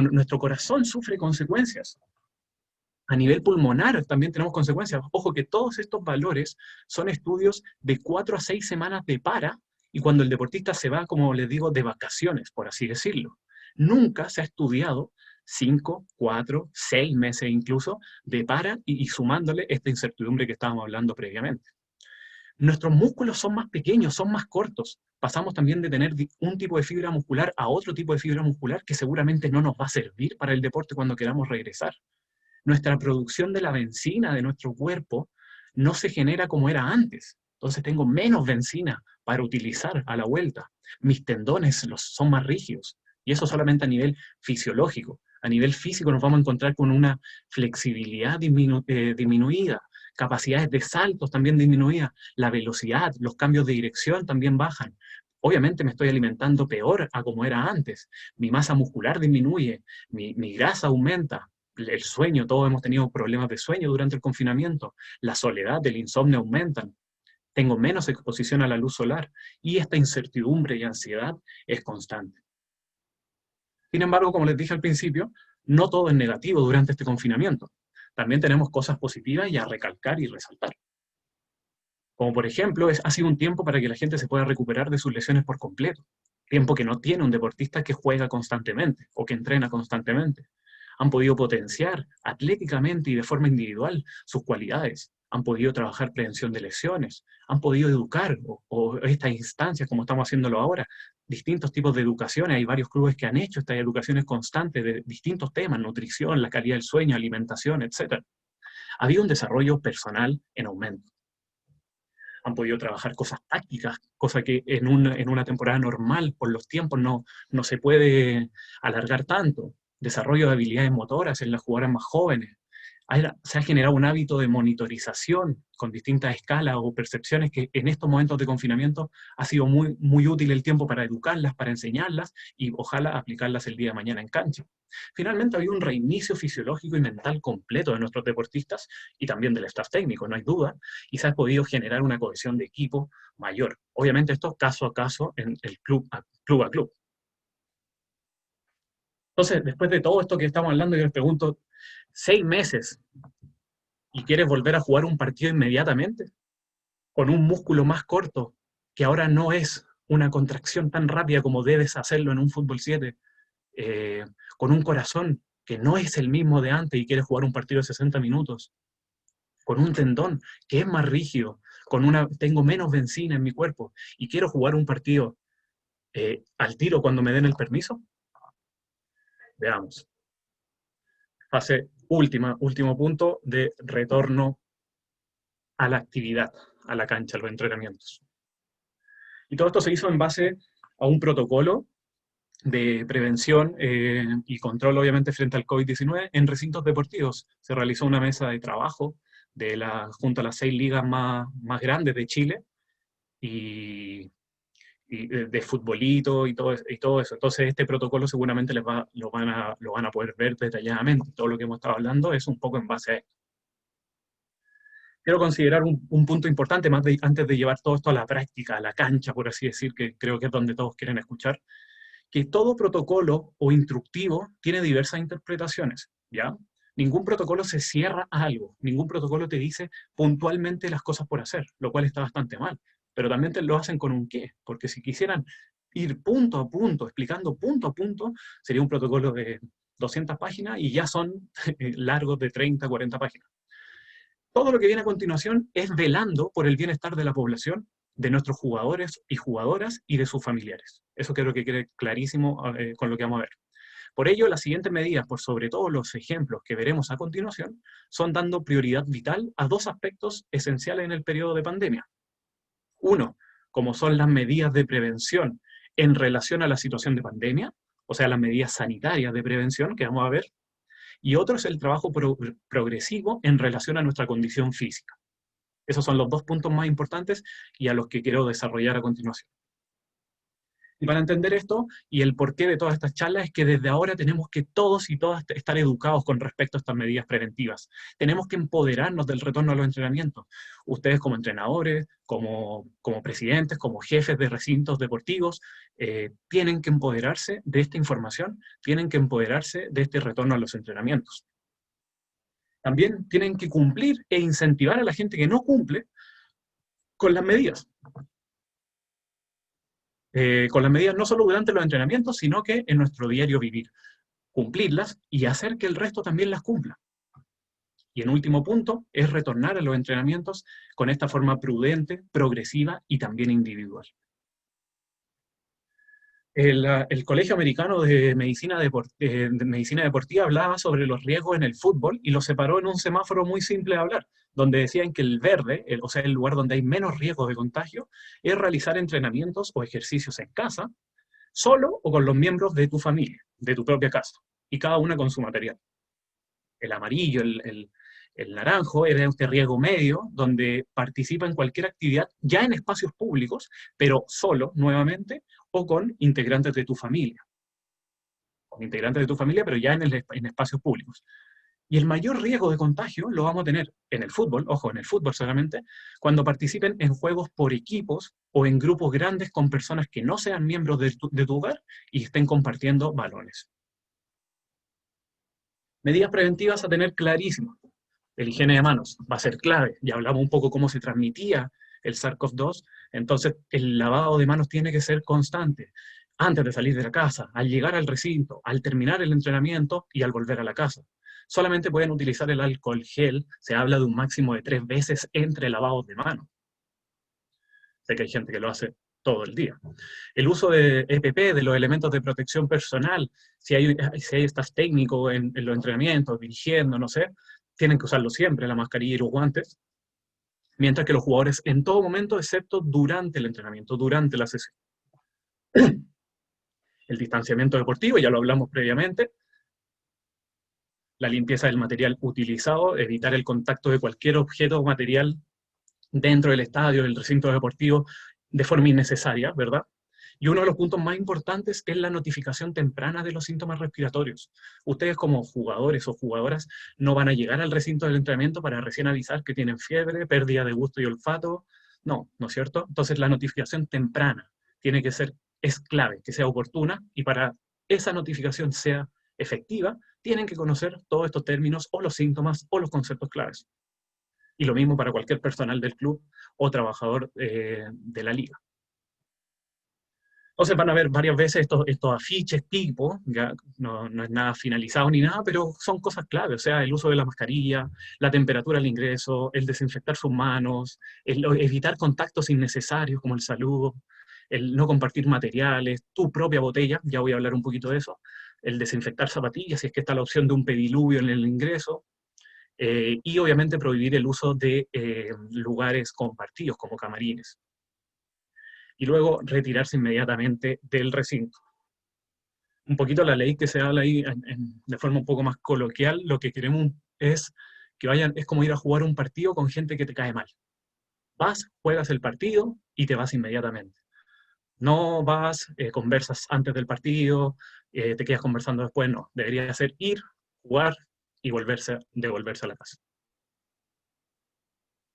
nuestro corazón sufre consecuencias. A nivel pulmonar también tenemos consecuencias. Ojo que todos estos valores son estudios de 4 a 6 semanas de para, y cuando el deportista se va, como les digo, de vacaciones, por así decirlo. Nunca se ha estudiado 5, 4, 6 meses incluso de para y sumándole esta incertidumbre que estábamos hablando previamente. Nuestros músculos son más pequeños, son más cortos. Pasamos también de tener un tipo de fibra muscular a otro tipo de fibra muscular que seguramente no nos va a servir para el deporte cuando queramos regresar. Nuestra producción de la benzina de nuestro cuerpo no se genera como era antes. Entonces tengo menos benzina para utilizar a la vuelta. Mis tendones son más rígidos. Y eso solamente a nivel fisiológico. A nivel físico nos vamos a encontrar con una flexibilidad disminuida, capacidades de saltos también disminuidas, la velocidad, los cambios de dirección también bajan. Obviamente me estoy alimentando peor a como era antes. Mi masa muscular disminuye, mi grasa aumenta. El sueño, todos hemos tenido problemas de sueño durante el confinamiento, la soledad, el insomnio aumentan, tengo menos exposición a la luz solar y esta incertidumbre y ansiedad es constante. Sin embargo, como les dije al principio, no todo es negativo durante este confinamiento. También tenemos cosas positivas y a recalcar y resaltar. Como por ejemplo, ha sido un tiempo para que la gente se pueda recuperar de sus lesiones por completo. Tiempo que no tiene un deportista que juega constantemente o que entrena constantemente. Han podido potenciar atléticamente y de forma individual sus cualidades, han podido trabajar prevención de lesiones, han podido educar, o estas instancias como estamos haciéndolo ahora, distintos tipos de educación. Hay varios clubes que han hecho estas educaciones constantes de distintos temas, nutrición, la calidad del sueño, alimentación, etc. Ha habido un desarrollo personal en aumento. Han podido trabajar cosas tácticas, cosa que en una temporada normal, por los tiempos, no se puede alargar tanto. Desarrollo de habilidades motoras en las jugadoras más jóvenes, se ha generado un hábito de monitorización con distintas escalas o percepciones que en estos momentos de confinamiento ha sido muy, muy útil el tiempo para educarlas, para enseñarlas y ojalá aplicarlas el día de mañana en cancha. Finalmente había un reinicio fisiológico y mental completo de nuestros deportistas y también del staff técnico, no hay duda, y se ha podido generar una cohesión de equipo mayor. Obviamente esto caso a caso en el club a club. Entonces, después de todo esto que estamos hablando, yo les pregunto, 6 meses y quieres volver a jugar un partido inmediatamente, con un músculo más corto, que ahora no es una contracción tan rápida como debes hacerlo en un fútbol 7, con un corazón que no es el mismo de antes y quieres jugar un partido de 60 minutos, con un tendón que es más rígido, tengo menos benzina en mi cuerpo y quiero jugar un partido al tiro cuando me den el permiso. Veamos. Fase último punto de retorno a la actividad, a la cancha, a los entrenamientos. Y todo esto se hizo en base a un protocolo de prevención y control, obviamente, frente al COVID-19 en recintos deportivos. Se realizó una mesa de trabajo junto a las 6 ligas más grandes de Chile y de futbolito y todo eso. Entonces, este protocolo seguramente lo van a poder ver detalladamente. Todo lo que hemos estado hablando es un poco en base a esto. Quiero considerar un punto importante antes de llevar todo esto a la práctica, a la cancha, por así decir, que creo que es donde todos quieren escuchar, que todo protocolo o instructivo tiene diversas interpretaciones, ¿ya? Ningún protocolo se cierra a algo, ningún protocolo te dice puntualmente las cosas por hacer, lo cual está bastante mal, pero también te lo hacen con un qué, porque si quisieran ir punto a punto, explicando punto a punto, sería un protocolo de 200 páginas y ya son largos de 30, 40 páginas. Todo lo que viene a continuación es velando por el bienestar de la población, de nuestros jugadores y jugadoras y de sus familiares. Eso quiero que quede clarísimo con lo que vamos a ver. Por ello, las siguientes medidas, por sobre todo los ejemplos que veremos a continuación, son dando prioridad vital a 2 aspectos esenciales en el periodo de pandemia. Uno, como son las medidas de prevención en relación a la situación de pandemia, o sea, las medidas sanitarias de prevención que vamos a ver, y otro es el trabajo progresivo en relación a nuestra condición física. Esos son los 2 puntos más importantes y a los que quiero desarrollar a continuación. Y para entender esto y el porqué de todas estas charlas es que desde ahora tenemos que todos y todas estar educados con respecto a estas medidas preventivas. Tenemos que empoderarnos del retorno a los entrenamientos. Ustedes como entrenadores, como presidentes, como jefes de recintos deportivos, tienen que empoderarse de esta información, tienen que empoderarse de este retorno a los entrenamientos. También tienen que cumplir e incentivar a la gente que no cumple con las medidas. Con las medidas no solo durante los entrenamientos, sino que en nuestro diario vivir. Cumplirlas y hacer que el resto también las cumpla. Y en último punto, es retornar a los entrenamientos con esta forma prudente, progresiva y también individual. El Colegio Americano de Medicina Deportiva hablaba sobre los riesgos en el fútbol y lo separó en un semáforo muy simple de hablar, donde decían que el verde, o sea, el lugar donde hay menos riesgo de contagio, es realizar entrenamientos o ejercicios en casa, solo o con los miembros de tu familia, de tu propia casa, y cada una con su material. El amarillo, el naranjo era este riesgo medio, donde participa en cualquier actividad, ya en espacios públicos, pero solo, nuevamente, o con integrantes de tu familia. Con integrantes de tu familia, pero ya en espacios públicos. Y el mayor riesgo de contagio lo vamos a tener en el fútbol, ojo, en el fútbol solamente, cuando participen en juegos por equipos o en grupos grandes con personas que no sean miembros de tu hogar y estén compartiendo balones. Medidas preventivas a tener clarísimas. El higiene de manos va a ser clave. Ya hablamos un poco cómo se transmitía el SARS-CoV-2, entonces el lavado de manos tiene que ser constante. Antes de salir de la casa, al llegar al recinto, al terminar el entrenamiento y al volver a la casa. Solamente pueden utilizar el alcohol gel, se habla de un máximo de 3 veces entre lavados de manos. Sé que hay gente que lo hace todo el día. El uso de EPP, de los elementos de protección personal, si hay staff técnico en los entrenamientos, dirigiendo, no sé, tienen que usarlo siempre, la mascarilla y los guantes, mientras que los jugadores en todo momento, excepto durante el entrenamiento, durante la sesión. El distanciamiento deportivo, ya lo hablamos previamente. la limpieza del material utilizado, evitar el contacto de cualquier objeto o material dentro del estadio, del recinto deportivo, de forma innecesaria, ¿verdad? Y uno de los puntos más importantes es la notificación temprana de los síntomas respiratorios. Ustedes como jugadores o jugadoras no van a llegar al recinto del entrenamiento para recién avisar que tienen fiebre, pérdida de gusto y olfato. No, ¿no es cierto? Entonces la notificación temprana tiene que ser, es clave, que sea oportuna, y para esa notificación sea efectiva, tienen que conocer todos estos términos o los síntomas o los conceptos claves. Y lo mismo para cualquier personal del club o trabajador de la liga. Entonces van a ver varias veces estos afiches tipo, ya no es nada finalizado ni nada, pero son cosas clave, o sea, el uso de la mascarilla, la temperatura al ingreso, el desinfectar sus manos, el evitar contactos innecesarios como el saludo, el no compartir materiales, tu propia botella, ya voy a hablar un poquito de eso, el desinfectar zapatillas, si es que está la opción de un pediluvio en el ingreso, y obviamente prohibir el uso de lugares compartidos como camarines. Y luego retirarse inmediatamente del recinto. Un poquito la ley que se habla ahí de forma un poco más coloquial, lo que queremos es que vayan, es como ir a jugar un partido con gente que te cae mal. Vas, juegas el partido y te vas inmediatamente. No vas, conversas antes del partido, te quedas conversando después, no. Debería ser ir, jugar y devolverse a la casa.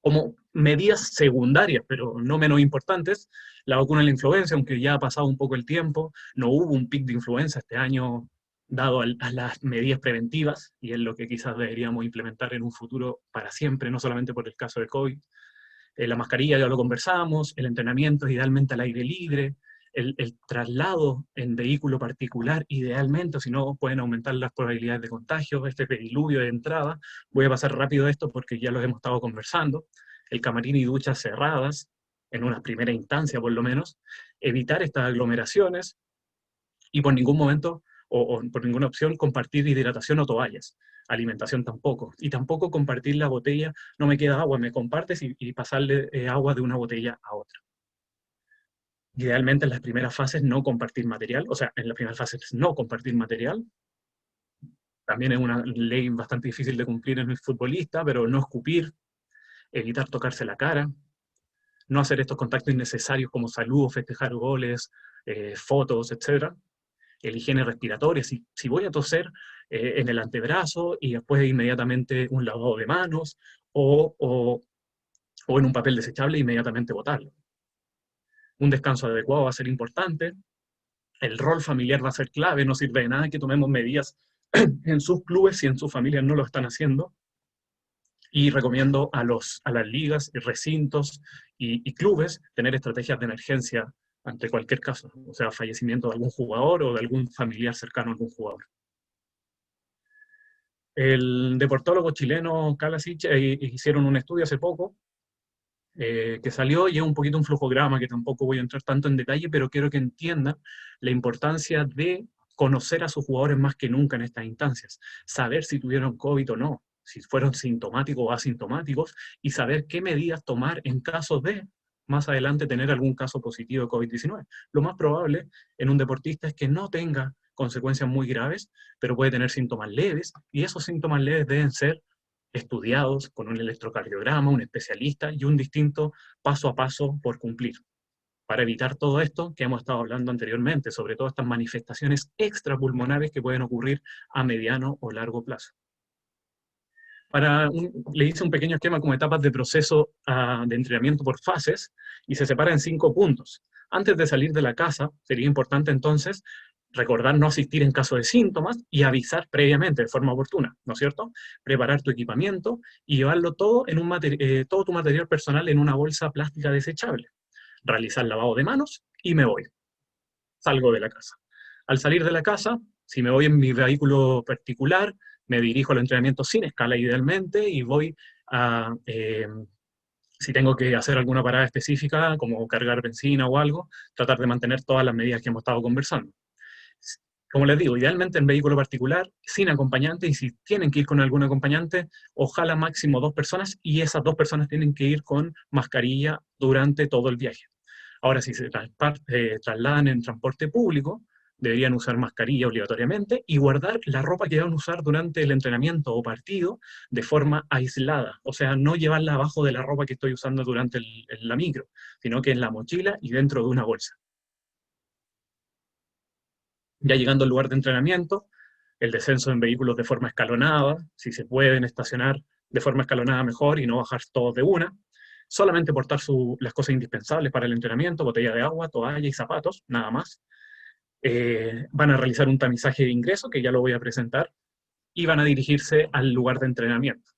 Como medidas secundarias, pero no menos importantes, la vacuna de la influenza, aunque ya ha pasado un poco el tiempo, no hubo un pic de influenza este año dado a las medidas preventivas, y es lo que quizás deberíamos implementar en un futuro para siempre, no solamente por el caso de COVID. La mascarilla ya lo conversamos, el entrenamiento idealmente al aire libre, el traslado en vehículo particular idealmente, o si no pueden aumentar las probabilidades de contagio, este pediluvio de entrada. Voy a pasar rápido esto porque ya lo hemos estado conversando. El camarín y duchas cerradas, en una primera instancia por lo menos, evitar estas aglomeraciones y por ningún momento o por ninguna opción compartir hidratación o toallas. Alimentación tampoco. Y tampoco compartir la botella, no me queda agua, me compartes y pasarle agua de una botella a otra. Idealmente en las primeras fases no compartir material, o sea, en las primeras fases no compartir material. También es una ley bastante difícil de cumplir en el futbolista, pero no escupir, evitar tocarse la cara, no hacer estos contactos innecesarios como saludos, festejar goles, fotos, etc. El higiene respiratoria, si voy a toser en el antebrazo y después inmediatamente un lavado de manos o en un papel desechable inmediatamente botarlo. Un descanso adecuado va a ser importante, el rol familiar va a ser clave, no sirve de nada que tomemos medidas en sus clubes si en sus familias no lo están haciendo. Y recomiendo a las ligas, recintos y clubes tener estrategias de emergencia ante cualquier caso, o sea, fallecimiento de algún jugador o de algún familiar cercano a algún jugador. El deportólogo chileno Kalasic hicieron un estudio hace poco que salió, y es un poquito un flujograma que tampoco voy a entrar tanto en detalle, pero quiero que entiendan la importancia de conocer a sus jugadores más que nunca en estas instancias, saber si tuvieron COVID o no, si fueron sintomáticos o asintomáticos, y saber qué medidas tomar en caso de más adelante tener algún caso positivo de COVID-19. Lo más probable en un deportista es que no tenga consecuencias muy graves, pero puede tener síntomas leves, y esos síntomas leves deben ser estudiados con un electrocardiograma, un especialista y un distinto paso a paso por cumplir, para evitar todo esto que hemos estado hablando anteriormente, sobre todo estas manifestaciones extrapulmonares que pueden ocurrir a mediano o largo plazo. Le hice un pequeño esquema como etapas de proceso de entrenamiento por fases, y se separa en 5 puntos. Antes de salir de la casa, sería importante entonces recordar no asistir en caso de síntomas y avisar previamente de forma oportuna, ¿no es cierto? Preparar tu equipamiento y llevarlo todo, todo tu material personal en una bolsa plástica desechable. Realizar lavado de manos y me voy. Salgo de la casa. Al salir de la casa, si me voy en mi vehículo particular, me dirijo al entrenamiento sin escala idealmente y voy a, si tengo que hacer alguna parada específica, como cargar benzina o algo, tratar de mantener todas las medidas que hemos estado conversando. Como les digo, idealmente en vehículo particular, sin acompañante, y si tienen que ir con algún acompañante, ojalá máximo 2 personas, y esas 2 personas tienen que ir con mascarilla durante todo el viaje. Ahora, si se trasladan en transporte público, deberían usar mascarilla obligatoriamente y guardar la ropa que van a usar durante el entrenamiento o partido de forma aislada. O sea, no llevarla abajo de la ropa que estoy usando durante la micro, sino que en la mochila y dentro de una bolsa. Ya llegando al lugar de entrenamiento, el descenso en vehículos de forma escalonada, si se pueden estacionar de forma escalonada mejor y no bajar todos de una. Solamente portar las cosas indispensables para el entrenamiento, botella de agua, toalla y zapatos, nada más. Van a realizar un tamizaje de ingreso, que ya lo voy a presentar, y van a dirigirse al lugar de entrenamiento.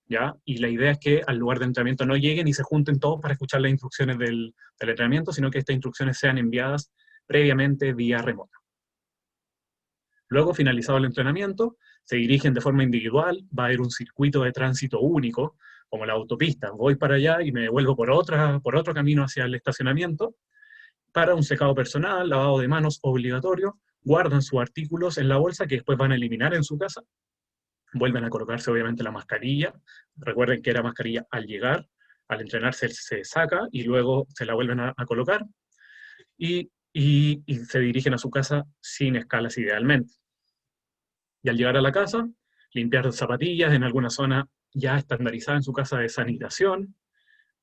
¿Ya? Y la idea es que al lugar de entrenamiento no lleguen y se junten todos para escuchar las instrucciones del entrenamiento, sino que estas instrucciones sean enviadas previamente vía remota. Luego, finalizado el entrenamiento, se dirigen de forma individual, va a haber un circuito de tránsito único, como la autopista. Voy para allá y me devuelvo por otro camino hacia el estacionamiento, para un secado personal, lavado de manos obligatorio, guardan sus artículos en la bolsa que después van a eliminar en su casa, vuelven a colocarse obviamente la mascarilla, recuerden que era mascarilla al llegar, al entrenar se saca y luego se la vuelven a colocar, y se dirigen a su casa sin escalas idealmente. Y al llegar a la casa, limpiar zapatillas en alguna zona ya estandarizada en su casa de sanitación,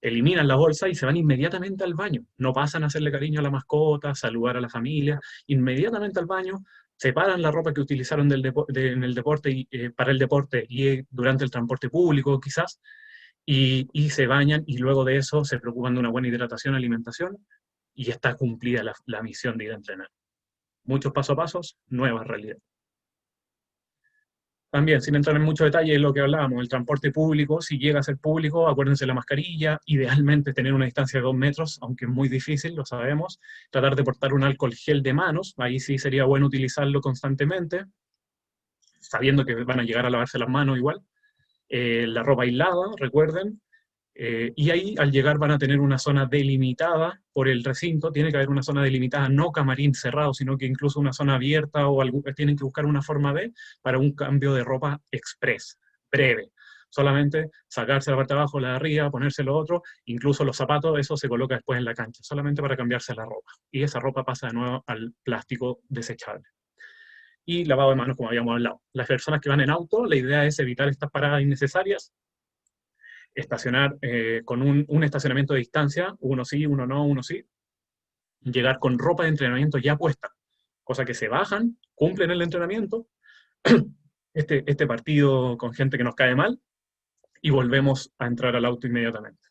eliminan la bolsa y se van inmediatamente al baño. No pasan a hacerle cariño a la mascota, saludar a la familia, inmediatamente al baño, separan la ropa que utilizaron en el deporte para el deporte y durante el transporte público quizás, y se bañan y luego de eso se preocupan de una buena hidratación, alimentación, y está cumplida la misión de ir a entrenar. Muchos paso a pasos, nueva realidad. También, sin entrar en mucho detalle en lo que hablábamos, el transporte público, si llega a ser público, acuérdense de la mascarilla, idealmente tener una distancia de 2 metros, aunque es muy difícil, lo sabemos, tratar de portar un alcohol gel de manos, ahí sí sería bueno utilizarlo constantemente, sabiendo que van a llegar a lavarse las manos igual, la ropa aislada, recuerden, y ahí al llegar van a tener una zona delimitada por el recinto, tiene que haber una zona delimitada, no camarín cerrado, sino que incluso una zona abierta o tienen que buscar una forma para un cambio de ropa express, breve. Solamente sacarse la parte de abajo, la de arriba, ponerse lo otro, incluso los zapatos, eso se coloca después en la cancha, solamente para cambiarse la ropa. Y esa ropa pasa de nuevo al plástico desechable. Y lavado de manos, como habíamos hablado. Las personas que van en auto, la idea es evitar estas paradas innecesarias, estacionar con un estacionamiento de distancia, uno sí, uno no, uno sí, llegar con ropa de entrenamiento ya puesta, cosa que se bajan, cumplen el entrenamiento, este partido con gente que nos cae mal, y volvemos a entrar al auto inmediatamente.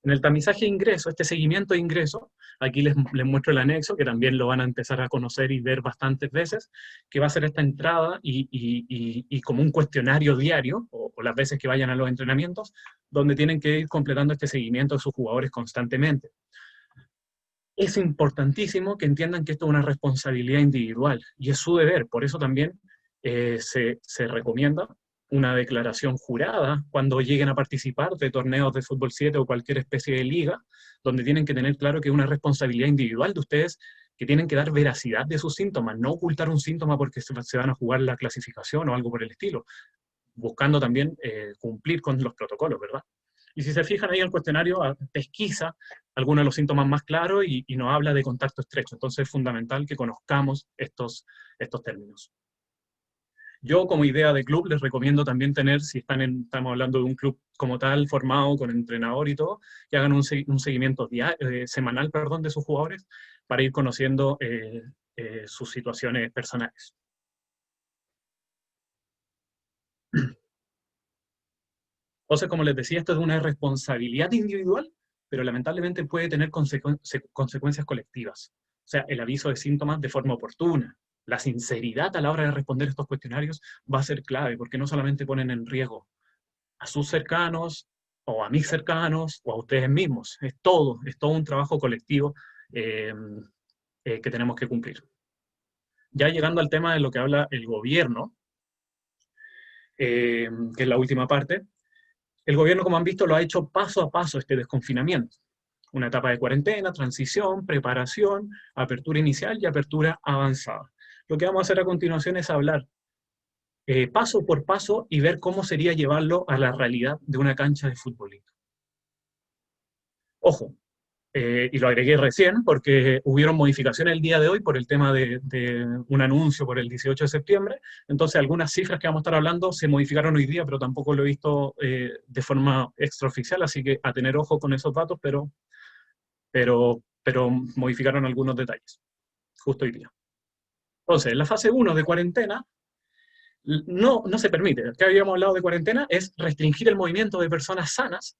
En el tamizaje de ingreso, este seguimiento de ingreso, aquí les muestro el anexo, que también lo van a empezar a conocer y ver bastantes veces, que va a ser esta entrada y como un cuestionario diario, o las veces que vayan a los entrenamientos, donde tienen que ir completando este seguimiento de sus jugadores constantemente. Es importantísimo que entiendan que esto es una responsabilidad individual, y es su deber, por eso también se recomienda una declaración jurada cuando lleguen a participar de torneos de fútbol 7 o cualquier especie de liga, donde tienen que tener claro que es una responsabilidad individual de ustedes, que tienen que dar veracidad de sus síntomas, no ocultar un síntoma porque se van a jugar la clasificación o algo por el estilo, buscando también cumplir con los protocolos, ¿verdad? Y si se fijan ahí en el cuestionario, pesquisa algunos de los síntomas más claros y nos habla de contacto estrecho. Entonces es fundamental que conozcamos estos términos. Yo, como idea de club, les recomiendo también tener, si estamos hablando de un club como tal, formado con entrenador y todo, que hagan un seguimiento semanal de sus jugadores para ir conociendo sus situaciones personales. Entonces, como les decía, esto es una responsabilidad individual, pero lamentablemente puede tener consecuencias colectivas. O sea, el aviso de síntomas de forma oportuna, la sinceridad a la hora de responder estos cuestionarios va a ser clave, porque no solamente ponen en riesgo a sus cercanos, o a mis cercanos, o a ustedes mismos. Es todo un trabajo colectivo que tenemos que cumplir. Ya llegando al tema de lo que habla el gobierno, que es la última parte, el gobierno, como han visto, lo ha hecho paso a paso este desconfinamiento. Una etapa de cuarentena, transición, preparación, apertura inicial y apertura avanzada. Lo que vamos a hacer a continuación es hablar paso por paso y ver cómo sería llevarlo a la realidad de una cancha de futbolito. Ojo, y lo agregué recién porque hubieron modificaciones el día de hoy por el tema de un anuncio por el 18 de septiembre, entonces algunas cifras que vamos a estar hablando se modificaron hoy día, pero tampoco lo he visto de forma extraoficial, así que a tener ojo con esos datos, pero modificaron algunos detalles, justo hoy día. Entonces, en la fase 1 de cuarentena, no se permite. Acá habíamos hablado de cuarentena, es restringir el movimiento de personas sanas.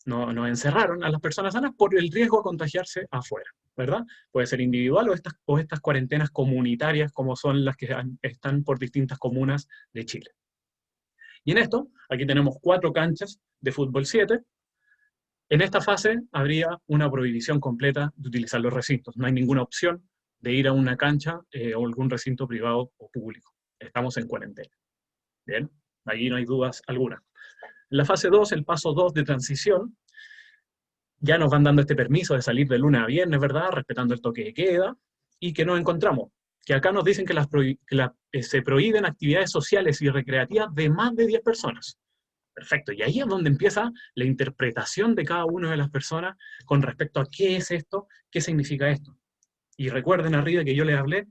Nos encerraron a las personas sanas por el riesgo de contagiarse afuera, ¿verdad? Puede ser individual o estas cuarentenas comunitarias, como son las que están por distintas comunas de Chile. Y en esto, aquí tenemos 4 canchas de fútbol 7. En esta fase habría una prohibición completa de utilizar los recintos. No hay ninguna opción de ir a una cancha o algún recinto privado o público. Estamos en cuarentena. Bien, ahí no hay dudas alguna. En la fase 2, el paso 2 de transición, ya nos van dando este permiso de salir de lunes a viernes, ¿verdad? Respetando el toque de queda. ¿Y que nos encontramos? Que acá nos dicen que se prohíben actividades sociales y recreativas de más de 10 personas. Perfecto, y ahí es donde empieza la interpretación de cada una de las personas con respecto a qué es esto, qué significa esto. Y recuerden arriba que yo les hablé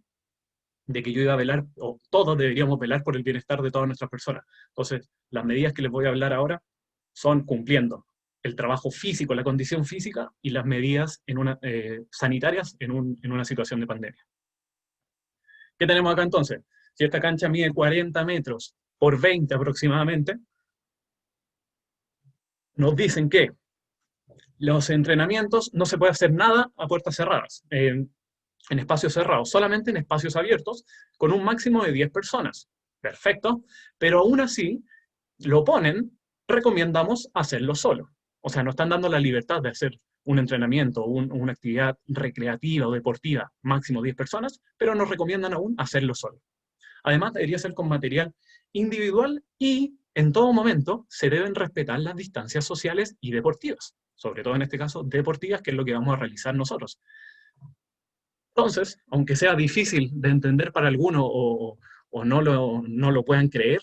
de que yo iba a velar, o todos deberíamos velar por el bienestar de todas nuestras personas. Entonces, las medidas que les voy a hablar ahora son cumpliendo el trabajo físico, la condición física y las medidas sanitarias en una situación de pandemia. ¿Qué tenemos acá entonces? Si esta cancha mide 40 metros por 20 aproximadamente, nos dicen que los entrenamientos no se puede hacer nada a puertas cerradas, en espacios cerrados, solamente en espacios abiertos, con un máximo de 10 personas. Perfecto, pero aún así, lo ponen, recomendamos hacerlo solo. O sea, nos están dando la libertad de hacer un entrenamiento, una actividad recreativa o deportiva, máximo 10 personas, pero nos recomiendan aún hacerlo solo. Además, debería ser con material individual y en todo momento se deben respetar las distancias sociales y deportivas, sobre todo en este caso deportivas, que es lo que vamos a realizar nosotros. Entonces, aunque sea difícil de entender para algunos o no lo puedan creer,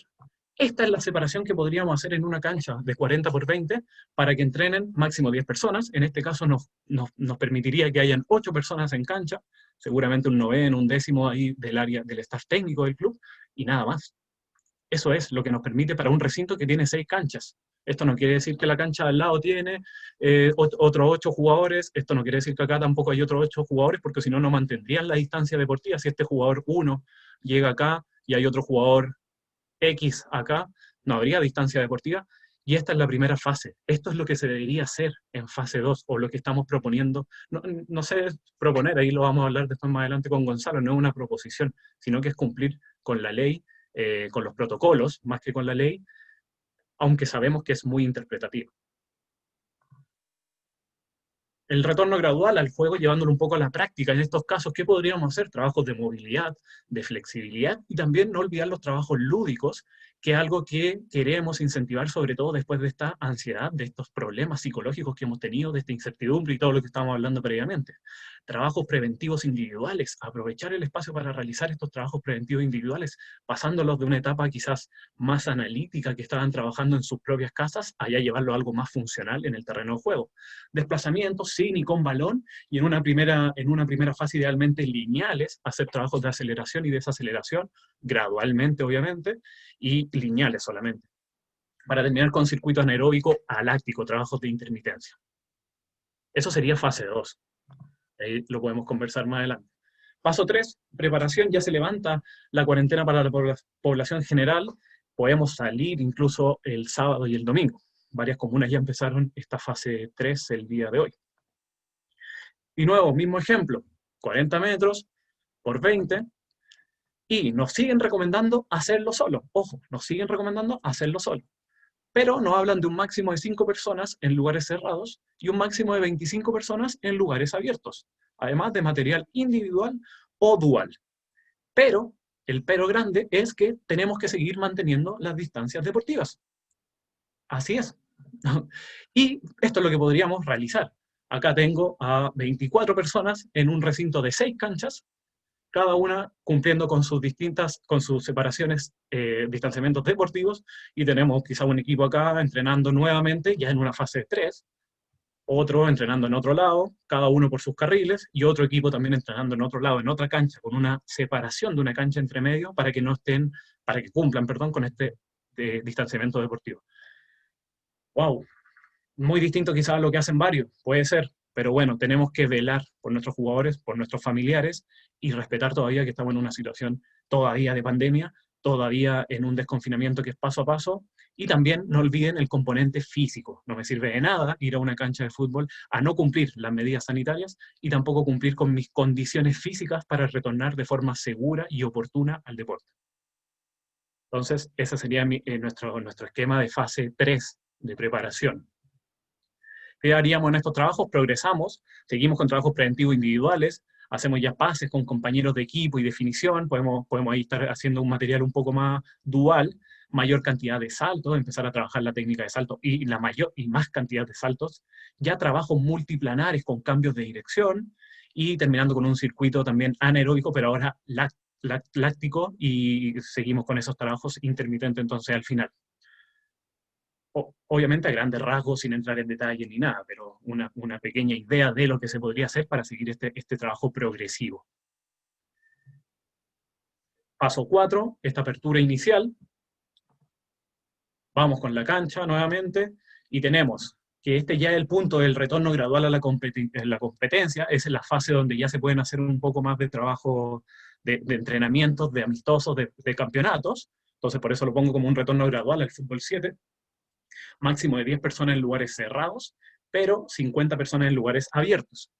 esta es la separación que podríamos hacer en una cancha de 40 por 20 para que entrenen máximo 10 personas. En este caso nos permitiría que hayan 8 personas en cancha, seguramente un noveno, un décimo ahí del área del staff técnico del club, y nada más. Eso es lo que nos permite para un recinto que tiene 6 canchas. Esto no quiere decir que la cancha al lado tiene otros 8 jugadores, esto no quiere decir que acá tampoco hay otros 8 jugadores, porque si no, no mantendrían la distancia deportiva. Si este jugador 1 llega acá y hay otro jugador X acá, no habría distancia deportiva. Y esta es la primera fase. Esto es lo que se debería hacer en fase 2, o lo que estamos proponiendo. No sé proponer, ahí lo vamos a hablar después más adelante con Gonzalo, no es una proposición, sino que es cumplir con la ley, con los protocolos, más que con la ley, aunque sabemos que es muy interpretativo. El retorno gradual al juego, llevándolo un poco a la práctica. En estos casos, ¿qué podríamos hacer? Trabajos de movilidad, de flexibilidad, y también no olvidar los trabajos lúdicos, que es algo que queremos incentivar, sobre todo después de esta ansiedad, de estos problemas psicológicos que hemos tenido, de esta incertidumbre y todo lo que estábamos hablando previamente. Trabajos preventivos individuales, aprovechar el espacio para realizar estos trabajos preventivos individuales, pasándolos de una etapa quizás más analítica que estaban trabajando en sus propias casas, allá llevarlo a algo más funcional en el terreno de juego. Desplazamientos sin y con balón, y en una primera fase idealmente lineales, hacer trabajos de aceleración y desaceleración, gradualmente obviamente, y lineales solamente, para terminar con circuito anaeróbico aláctico, trabajos de intermitencia. Eso sería fase 2. Ahí lo podemos conversar más adelante. Paso 3, preparación, ya se levanta la cuarentena para la población general, podemos salir incluso el sábado y el domingo. Varias comunas ya empezaron esta fase 3 el día de hoy. Y nuevo, mismo ejemplo, 40 metros por 20, y nos siguen recomendando hacerlo solo. Ojo, nos siguen recomendando hacerlo solo. Pero nos hablan de un máximo de 5 personas en lugares cerrados y un máximo de 25 personas en lugares abiertos, además de material individual o dual. Pero, el pero grande es que tenemos que seguir manteniendo las distancias deportivas. Así es. Y esto es lo que podríamos realizar. Acá tengo a 24 personas en un recinto de 6 canchas, cada una cumpliendo con sus separaciones, distanciamientos deportivos, y tenemos quizá un equipo acá entrenando nuevamente, ya en una fase 3, otro entrenando en otro lado, cada uno por sus carriles, y otro equipo también entrenando en otro lado, en otra cancha, con una separación de una cancha entre medio para que no estén, para que cumplan, perdón, con este distanciamiento deportivo. ¡Wow! Muy distinto quizás a lo que hacen varios, puede ser, pero bueno, tenemos que velar por nuestros jugadores, por nuestros familiares y respetar todavía que estamos en una situación todavía de pandemia, todavía en un desconfinamiento que es paso a paso, y también no olviden el componente físico. No me sirve de nada ir a una cancha de fútbol a no cumplir las medidas sanitarias y tampoco cumplir con mis condiciones físicas para retornar de forma segura y oportuna al deporte. Entonces, ese sería nuestro esquema de fase 3 de preparación. ¿Qué haríamos en estos trabajos? Progresamos, seguimos con trabajos preventivos individuales, hacemos ya pases con compañeros de equipo y definición, podemos ahí estar haciendo un material un poco más dual, mayor cantidad de saltos, empezar a trabajar la técnica de salto y la mayor y más cantidad de saltos, ya trabajos multiplanares con cambios de dirección y terminando con un circuito también anaeróbico, pero ahora láctico, y seguimos con esos trabajos intermitentes entonces al final. Obviamente a grandes rasgos, sin entrar en detalle ni nada, pero una pequeña idea de lo que se podría hacer para seguir este trabajo progresivo. Paso 4, esta apertura inicial. Vamos con la cancha nuevamente, y tenemos que este ya es el punto del retorno gradual a la competencia, es la fase donde ya se pueden hacer un poco más de trabajo de entrenamientos, de amistosos, de campeonatos. Entonces por eso lo pongo como un retorno gradual al fútbol 7. Máximo de 10 personas en lugares cerrados, pero 50 personas en lugares abiertos.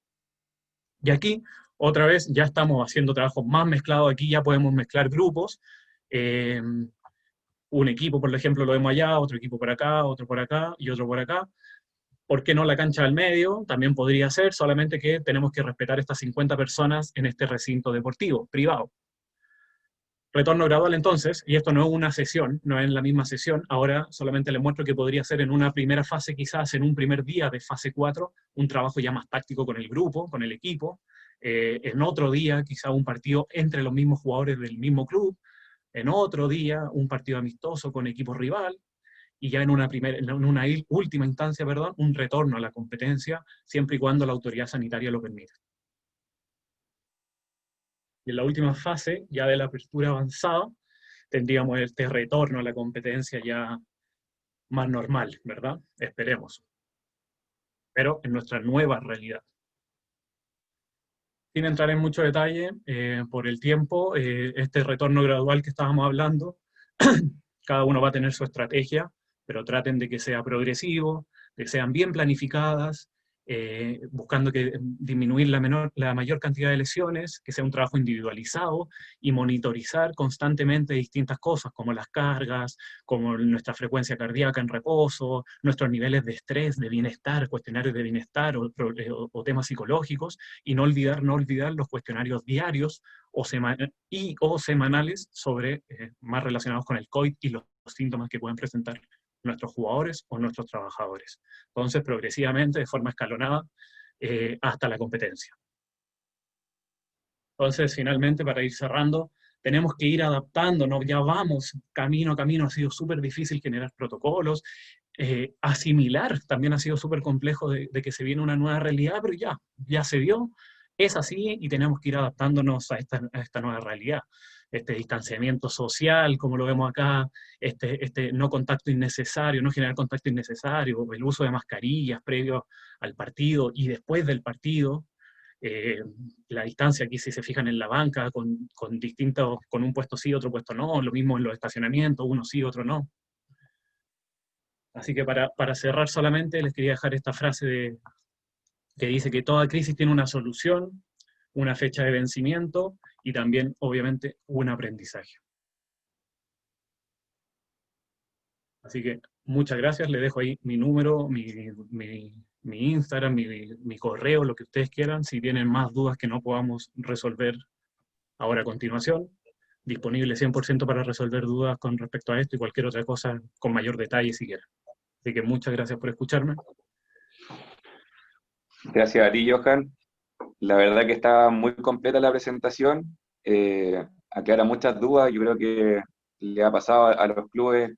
Y aquí, otra vez, ya estamos haciendo trabajos más mezclados, aquí ya podemos mezclar grupos, un equipo, por ejemplo, lo vemos allá, otro equipo por acá, otro por acá y otro por acá. ¿Por qué no la cancha del medio? También podría ser, solamente que tenemos que respetar estas 50 personas en este recinto deportivo, privado. Retorno gradual entonces, y esto no es una sesión, no es en la misma sesión, ahora solamente les muestro que podría ser en una primera fase, quizás en un primer día de fase 4, un trabajo ya más táctico con el grupo, con el equipo, en otro día quizás un partido entre los mismos jugadores del mismo club, en otro día un partido amistoso con equipo rival, y ya en una última instancia, perdón, un retorno a la competencia, siempre y cuando la autoridad sanitaria lo permita. Y en la última fase, ya de la apertura avanzada, tendríamos este retorno a la competencia ya más normal, ¿verdad? Esperemos. Pero en nuestra nueva realidad. Sin entrar en mucho detalle, por el tiempo, este retorno gradual que estábamos hablando, cada uno va a tener su estrategia, pero traten de que sea progresivo, de que sean bien planificadas, buscando disminuir la mayor cantidad de lesiones, que sea un trabajo individualizado y monitorizar constantemente distintas cosas, como las cargas, como nuestra frecuencia cardíaca en reposo, nuestros niveles de estrés, de bienestar, cuestionarios de bienestar o temas psicológicos, y no olvidar los cuestionarios diarios o semanales sobre más relacionados con el COVID y los síntomas que pueden presentar nuestros jugadores o nuestros trabajadores. Entonces, progresivamente, de forma escalonada, hasta la competencia. Entonces, finalmente, para ir cerrando, tenemos que ir adaptándonos, ya vamos camino a camino, ha sido súper difícil generar protocolos, asimilar también ha sido súper complejo de que se viene una nueva realidad, pero ya se dio, es así y tenemos que ir adaptándonos a esta nueva realidad. Este distanciamiento social, como lo vemos acá, este no contacto innecesario, no generar contacto innecesario, el uso de mascarillas previo al partido y después del partido, la distancia aquí si se fijan en la banca, con un puesto sí, otro puesto no, lo mismo en los estacionamientos, uno sí, otro no. Así que para cerrar solamente les quería dejar esta frase que dice que toda crisis tiene una solución, una fecha de vencimiento y también, obviamente, un aprendizaje. Así que muchas gracias, les dejo ahí mi número, mi Instagram, mi correo, lo que ustedes quieran. Si tienen más dudas que no podamos resolver ahora a continuación, disponible 100% para resolver dudas con respecto a esto y cualquier otra cosa con mayor detalle si quieren. Así que muchas gracias por escucharme. Gracias a ti, Johan. La verdad que está muy completa la presentación, aclara muchas dudas. Yo creo que le ha pasado a los clubes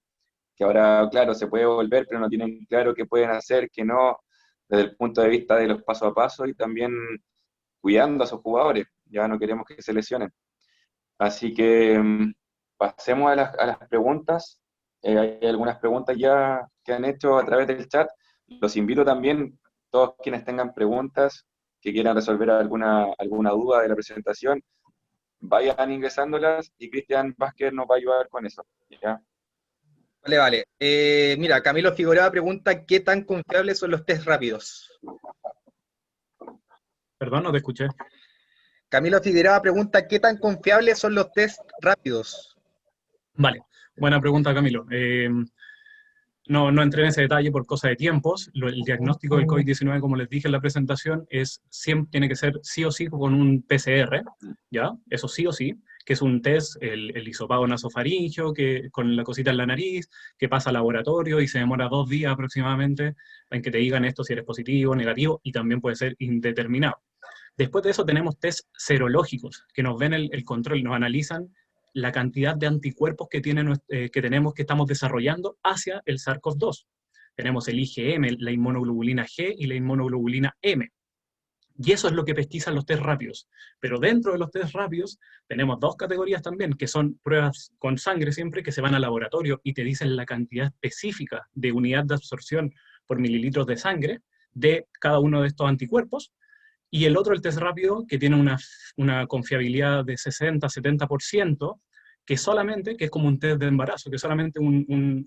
que ahora, claro, se puede volver, pero no tienen claro qué pueden hacer, qué no. desde el punto de vista de los paso a paso y también cuidando a esos jugadores. Ya no queremos que se lesionen. Así que pasemos a las preguntas. Hay algunas preguntas ya que han hecho a través del chat. Los invito también, todos quienes tengan preguntas, que quieran resolver alguna duda de la presentación, vayan ingresándolas y Cristian Vázquez nos va a ayudar con eso. ¿Ya? Vale, vale. Mira, Camilo Figueroa pregunta, ¿qué tan confiables son los test rápidos? Perdón, no te escuché. Camilo Figueroa pregunta, ¿qué tan confiables son los test rápidos? Vale, buena pregunta, Camilo. No entré en ese detalle por cosa de tiempos. El diagnóstico del COVID-19, como les dije en la presentación, tiene que ser sí o sí con un PCR, ¿ya? Eso sí o sí, que es un test, el hisopado nasofaríngeo, que, con la cosita en la nariz, que pasa al laboratorio y se demora 2 días aproximadamente en que te digan esto si eres positivo, negativo, y también puede ser indeterminado. Después de eso tenemos test serológicos, que nos ven el control, nos analizan la cantidad de anticuerpos que tenemos, que estamos desarrollando hacia el SARS-CoV-2. Tenemos el IgM, la inmunoglobulina G y la inmunoglobulina M. Y eso es lo que pesquisan los test rápidos. Pero dentro de los test rápidos tenemos 2 categorías también, que son pruebas con sangre siempre, que se van al laboratorio y te dicen la cantidad específica de unidad de absorción por mililitros de sangre de cada uno de estos anticuerpos. Y el otro, el test rápido, que tiene una confiabilidad de 60-70%, que es como un test de embarazo, que solamente un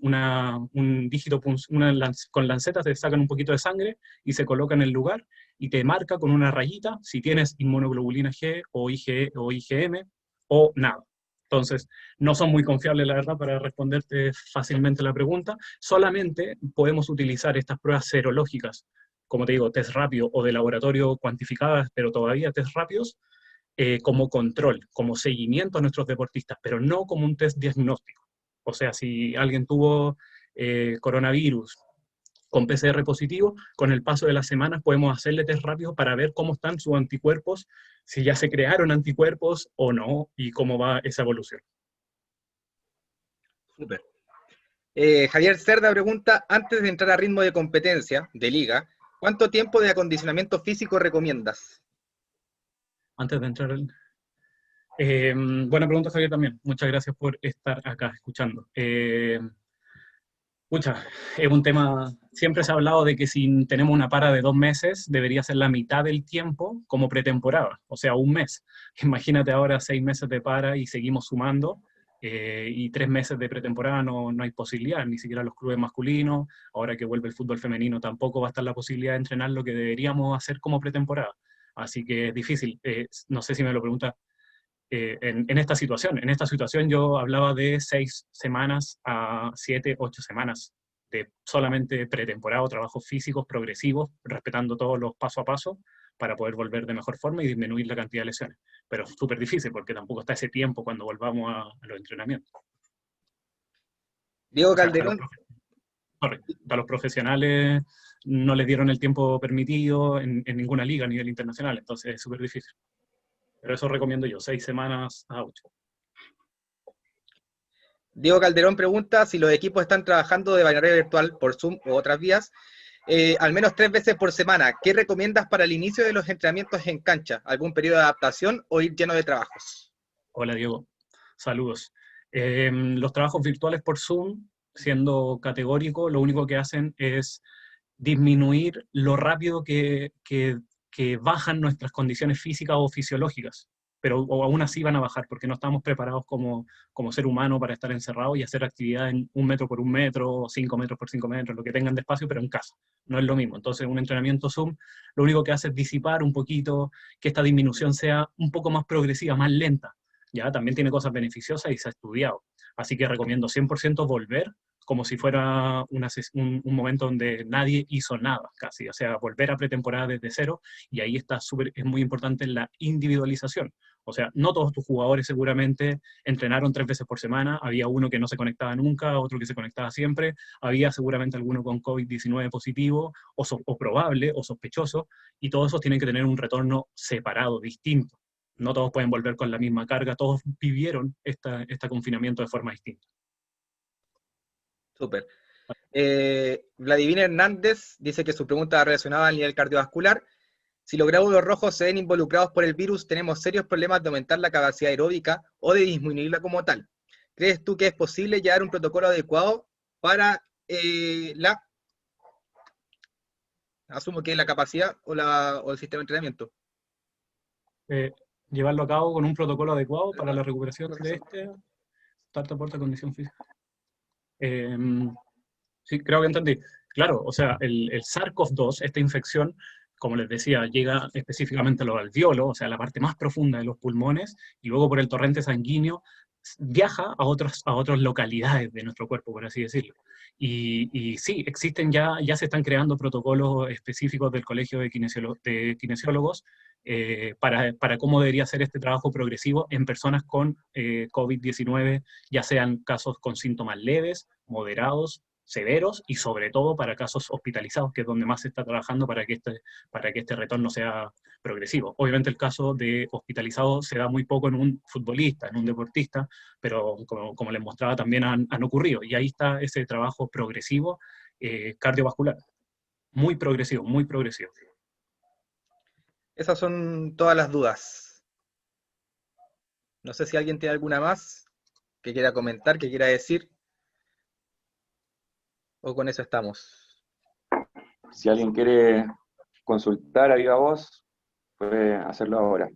dígito, con lancetas te sacan un poquito de sangre y se coloca en el lugar y te marca con una rayita si tienes inmunoglobulina G o IgM o nada. Entonces, no son muy confiables, la verdad, para responderte fácilmente la pregunta. Solamente podemos utilizar estas pruebas serológicas, como te digo, test rápido o de laboratorio cuantificadas, pero todavía test rápidos, como control, como seguimiento a nuestros deportistas, pero no como un test diagnóstico. O sea, si alguien tuvo coronavirus con PCR positivo, con el paso de las semanas podemos hacerle test rápido para ver cómo están sus anticuerpos, si ya se crearon anticuerpos o no, y cómo va esa evolución. Súper. Javier Cerda pregunta, antes de entrar a ritmo de competencia, de liga, ¿cuánto tiempo de acondicionamiento físico recomiendas? Antes de entrar en... buena pregunta, Javier, también. Muchas gracias por estar acá escuchando. Es un tema, siempre se ha hablado de que si tenemos una para de 2 meses, debería ser la mitad del tiempo como pretemporada, o sea, 1 mes. Imagínate ahora 6 meses de para y seguimos sumando, y 3 meses de pretemporada no hay posibilidad, ni siquiera los clubes masculinos, ahora que vuelve el fútbol femenino tampoco va a estar la posibilidad de entrenar lo que deberíamos hacer como pretemporada. Así que es difícil, no sé si me lo pregunta en esta situación. En esta situación yo hablaba de 6 semanas a 7, 8 semanas de solamente pretemporada, trabajos físicos progresivos, respetando todos los paso a paso para poder volver de mejor forma y disminuir la cantidad de lesiones. Pero es súper difícil porque tampoco está ese tiempo cuando volvamos a los entrenamientos. Diego O sea, Calderón. a los profesionales no les dieron el tiempo permitido en ninguna liga a nivel internacional, entonces es súper difícil. Pero eso recomiendo yo, 6 semanas a 8. Diego Calderón pregunta si los equipos están trabajando de manera virtual por Zoom u otras vías, al menos 3 veces por semana. ¿Qué recomiendas para el inicio de los entrenamientos en cancha? ¿Algún periodo de adaptación o ir lleno de trabajos? Hola Diego, saludos. Los trabajos virtuales por Zoom, siendo categórico, lo único que hacen es disminuir lo rápido que bajan nuestras condiciones físicas o fisiológicas, pero aún así van a bajar porque no estamos preparados como ser humano para estar encerrados y hacer actividad en 1 metro por 1 metro, 5 metros por 5 metros, lo que tengan de espacio, pero en casa. No es lo mismo. Entonces, un entrenamiento Zoom lo único que hace es disipar un poquito, que esta disminución sea un poco más progresiva, más lenta. Ya también tiene cosas beneficiosas y se ha estudiado. Así que recomiendo 100% volver como si fuera un momento donde nadie hizo nada, casi. O sea, volver a pretemporada desde cero, y ahí es muy importante la individualización. O sea, no todos tus jugadores seguramente entrenaron 3 veces por semana, había uno que no se conectaba nunca, otro que se conectaba siempre, había seguramente alguno con COVID-19 positivo, o probable, o sospechoso, y todos esos tienen que tener un retorno separado, distinto. No todos pueden volver con la misma carga, todos vivieron este confinamiento de forma distinta. Súper. Vladimir Hernández dice que su pregunta relacionada al nivel cardiovascular. Si los glóbulos rojos se ven involucrados por el virus, tenemos serios problemas de aumentar la capacidad aeróbica o de disminuirla como tal. ¿Crees tú que es posible llevar un protocolo adecuado para asumo que es la capacidad o el sistema de entrenamiento? Llevarlo a cabo con un protocolo adecuado para la recuperación de tanto aporta condición física. Sí, creo que entendí. Claro, o sea, el SARS-CoV-2, esta infección, como les decía, llega específicamente a los alvéolos, o sea, la parte más profunda de los pulmones, y luego por el torrente sanguíneo viaja a otras localidades de nuestro cuerpo, por así decirlo. Y sí, existen ya se están creando protocolos específicos del Colegio de Kinesiólogos para cómo debería ser este trabajo progresivo en personas con COVID-19, ya sean casos con síntomas leves, moderados, severos y sobre todo para casos hospitalizados, que es donde más se está trabajando para que este retorno sea progresivo. Obviamente el caso de hospitalizado se da muy poco en un futbolista, en un deportista, pero como les mostraba también han ocurrido, y ahí está ese trabajo progresivo cardiovascular, muy progresivo, muy progresivo. Esas son todas las dudas. No sé si alguien tiene alguna más que quiera comentar, que quiera decir, o con eso estamos. Si alguien quiere consultar a viva voz, puede hacerlo ahora.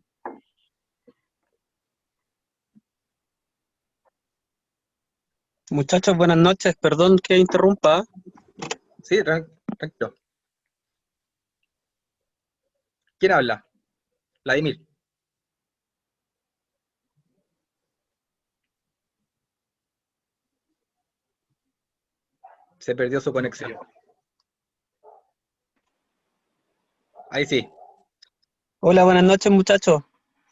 Muchachos, buenas noches. Perdón que interrumpa. Sí, tranquilo. ¿Quién habla? Vladimir. Se perdió su conexión. Ahí sí. Hola, buenas noches, muchachos.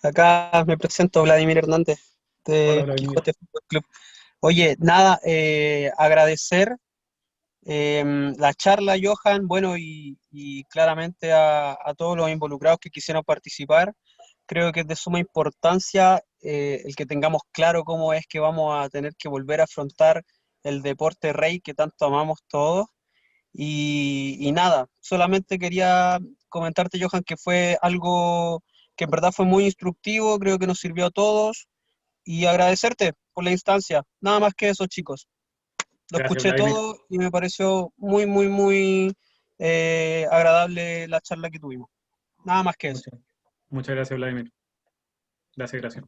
Acá me presento, Vladimir Hernández, Hola, de Vladimir. Quijote Fútbol Club. Oye, nada, agradecer la charla, Johan, bueno, y claramente a todos los involucrados que quisieron participar. Creo que es de suma importancia el que tengamos claro cómo es que vamos a tener que volver a afrontar el deporte rey que tanto amamos todos. Y nada, solamente quería comentarte, Johan, que fue algo que en verdad fue muy instructivo, creo que nos sirvió a todos, y agradecerte por la instancia. Nada más que eso, chicos. Lo Gracias, escuché Vladimir. todo y me pareció muy, muy, muy agradable la charla que tuvimos. Nada más que eso. Muchas gracias, Vladimir. Gracias.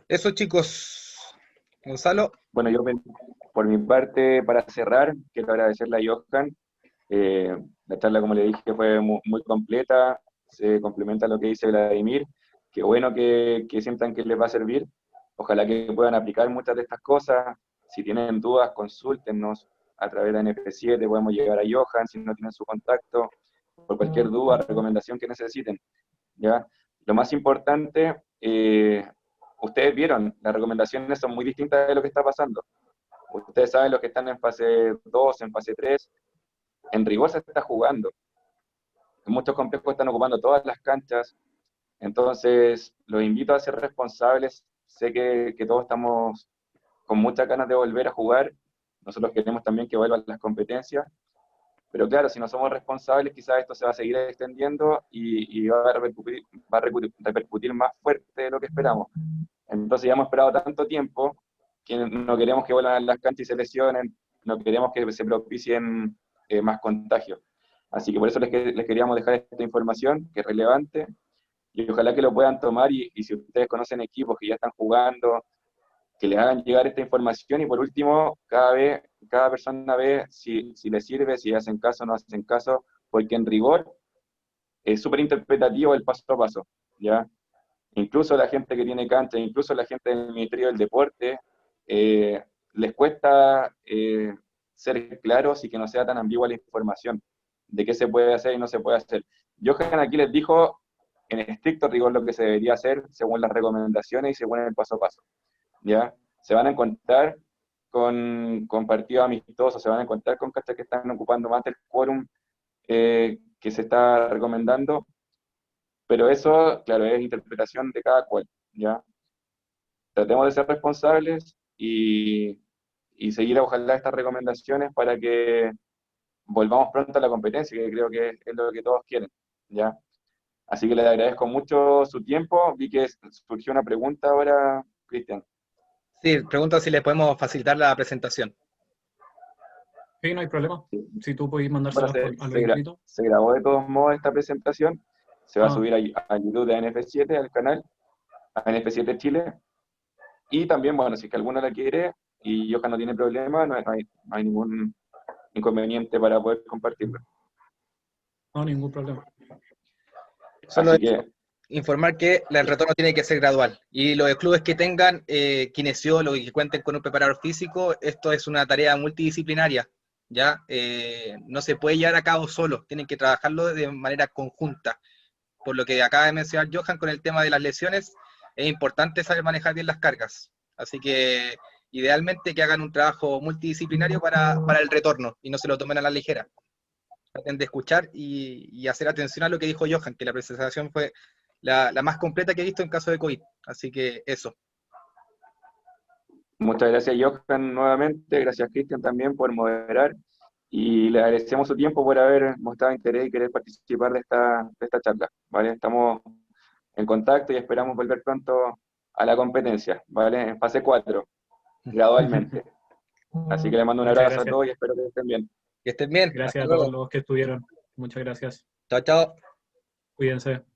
Eso, chicos. Gonzalo. Bueno, yo por mi parte, para cerrar, quiero agradecerle a Johan. La charla, como le dije, fue muy completa, se complementa lo que dice Vladimir. Qué bueno que sientan que les va a servir. Ojalá que puedan aplicar muchas de estas cosas. Si tienen dudas, consúltenos a través de NF7, podemos llegar a Johan si no tienen su contacto, por cualquier duda, recomendación que necesiten. ¿Ya? Lo más importante, ustedes vieron, las recomendaciones son muy distintas de lo que está pasando. Ustedes saben los que están en fase 2, en fase 3, en rigor se está jugando. Muchos complejos están ocupando todas las canchas, entonces los invito a ser responsables. Sé que todos estamos con muchas ganas de volver a jugar, nosotros queremos también que vuelvan las competencias, pero claro, si no somos responsables, quizás esto se va a seguir extendiendo y va a repercutir más fuerte de lo que esperamos. Entonces ya hemos esperado tanto tiempo que no queremos que vuelvan a las canchas y se lesionen, no queremos que se propicien más contagios. Así que por eso les queríamos dejar esta información, que es relevante, y ojalá que lo puedan tomar, y si ustedes conocen equipos que ya están jugando, que les hagan llegar esta información, y por último, cada persona ve si les sirve, si hacen caso o no hacen caso, porque en rigor es súper interpretativo el paso a paso, ¿ya? Incluso la gente que tiene cancha, incluso la gente del Ministerio del Deporte, les cuesta ser claros y que no sea tan ambigua la información de qué se puede hacer y no se puede hacer. Johan aquí les dijo en estricto rigor lo que se debería hacer según las recomendaciones y según el paso a paso. ¿Ya? Se van a encontrar con partidos amistosos, se van a encontrar con canchas que están ocupando más del quórum que se está recomendando, pero eso, claro, es interpretación de cada cual, ¿ya? Tratemos de ser responsables y y seguir ojalá estas recomendaciones para que volvamos pronto a la competencia, que creo que es lo que todos quieren, ¿ya? Así que le agradezco mucho su tiempo. Vi que surgió una pregunta ahora, Cristian. Sí, pregunta si le podemos facilitar la presentación. Sí, no hay problema. Sí. Si tú puedes Bueno, mandárselas a los inscritos. se grabó de todos modos esta presentación, se va a Ah. subir a YouTube de ANF7, al canal, a ANF7 Chile, y también, bueno, si es que alguno la quiere y Johan no tiene problema, no hay ningún inconveniente para poder compartirlo. No, ningún problema. Solo Así que, informar que el retorno tiene que ser gradual. Y los clubes que tengan kinesiólogos y que cuenten con un preparador físico, esto es una tarea multidisciplinaria, ¿ya? No se puede llevar a cabo solo, tienen que trabajarlo de manera conjunta. Por lo que acaba de mencionar Johan con el tema de las lesiones, es importante saber manejar bien las cargas. Así que idealmente que hagan un trabajo multidisciplinario para el retorno y no se lo tomen a la ligera. Traten de escuchar y hacer atención a lo que dijo Johan, que la presentación fue la más completa que he visto en caso de COVID. Así que eso. muchas gracias, Johan, nuevamente. Gracias, Cristian, también por moderar. Y le agradecemos su tiempo por haber mostrado interés y querer participar de esta charla, ¿vale? Estamos en contacto y esperamos volver pronto a la competencia, ¿vale? En fase 4, gradualmente. Así que le mando un Muchas abrazo a gracias. todos y espero que estén bien. Que estén bien. Gracias Hasta a todos luego. los que estuvieron. Muchas gracias. Chao, chao. Cuídense.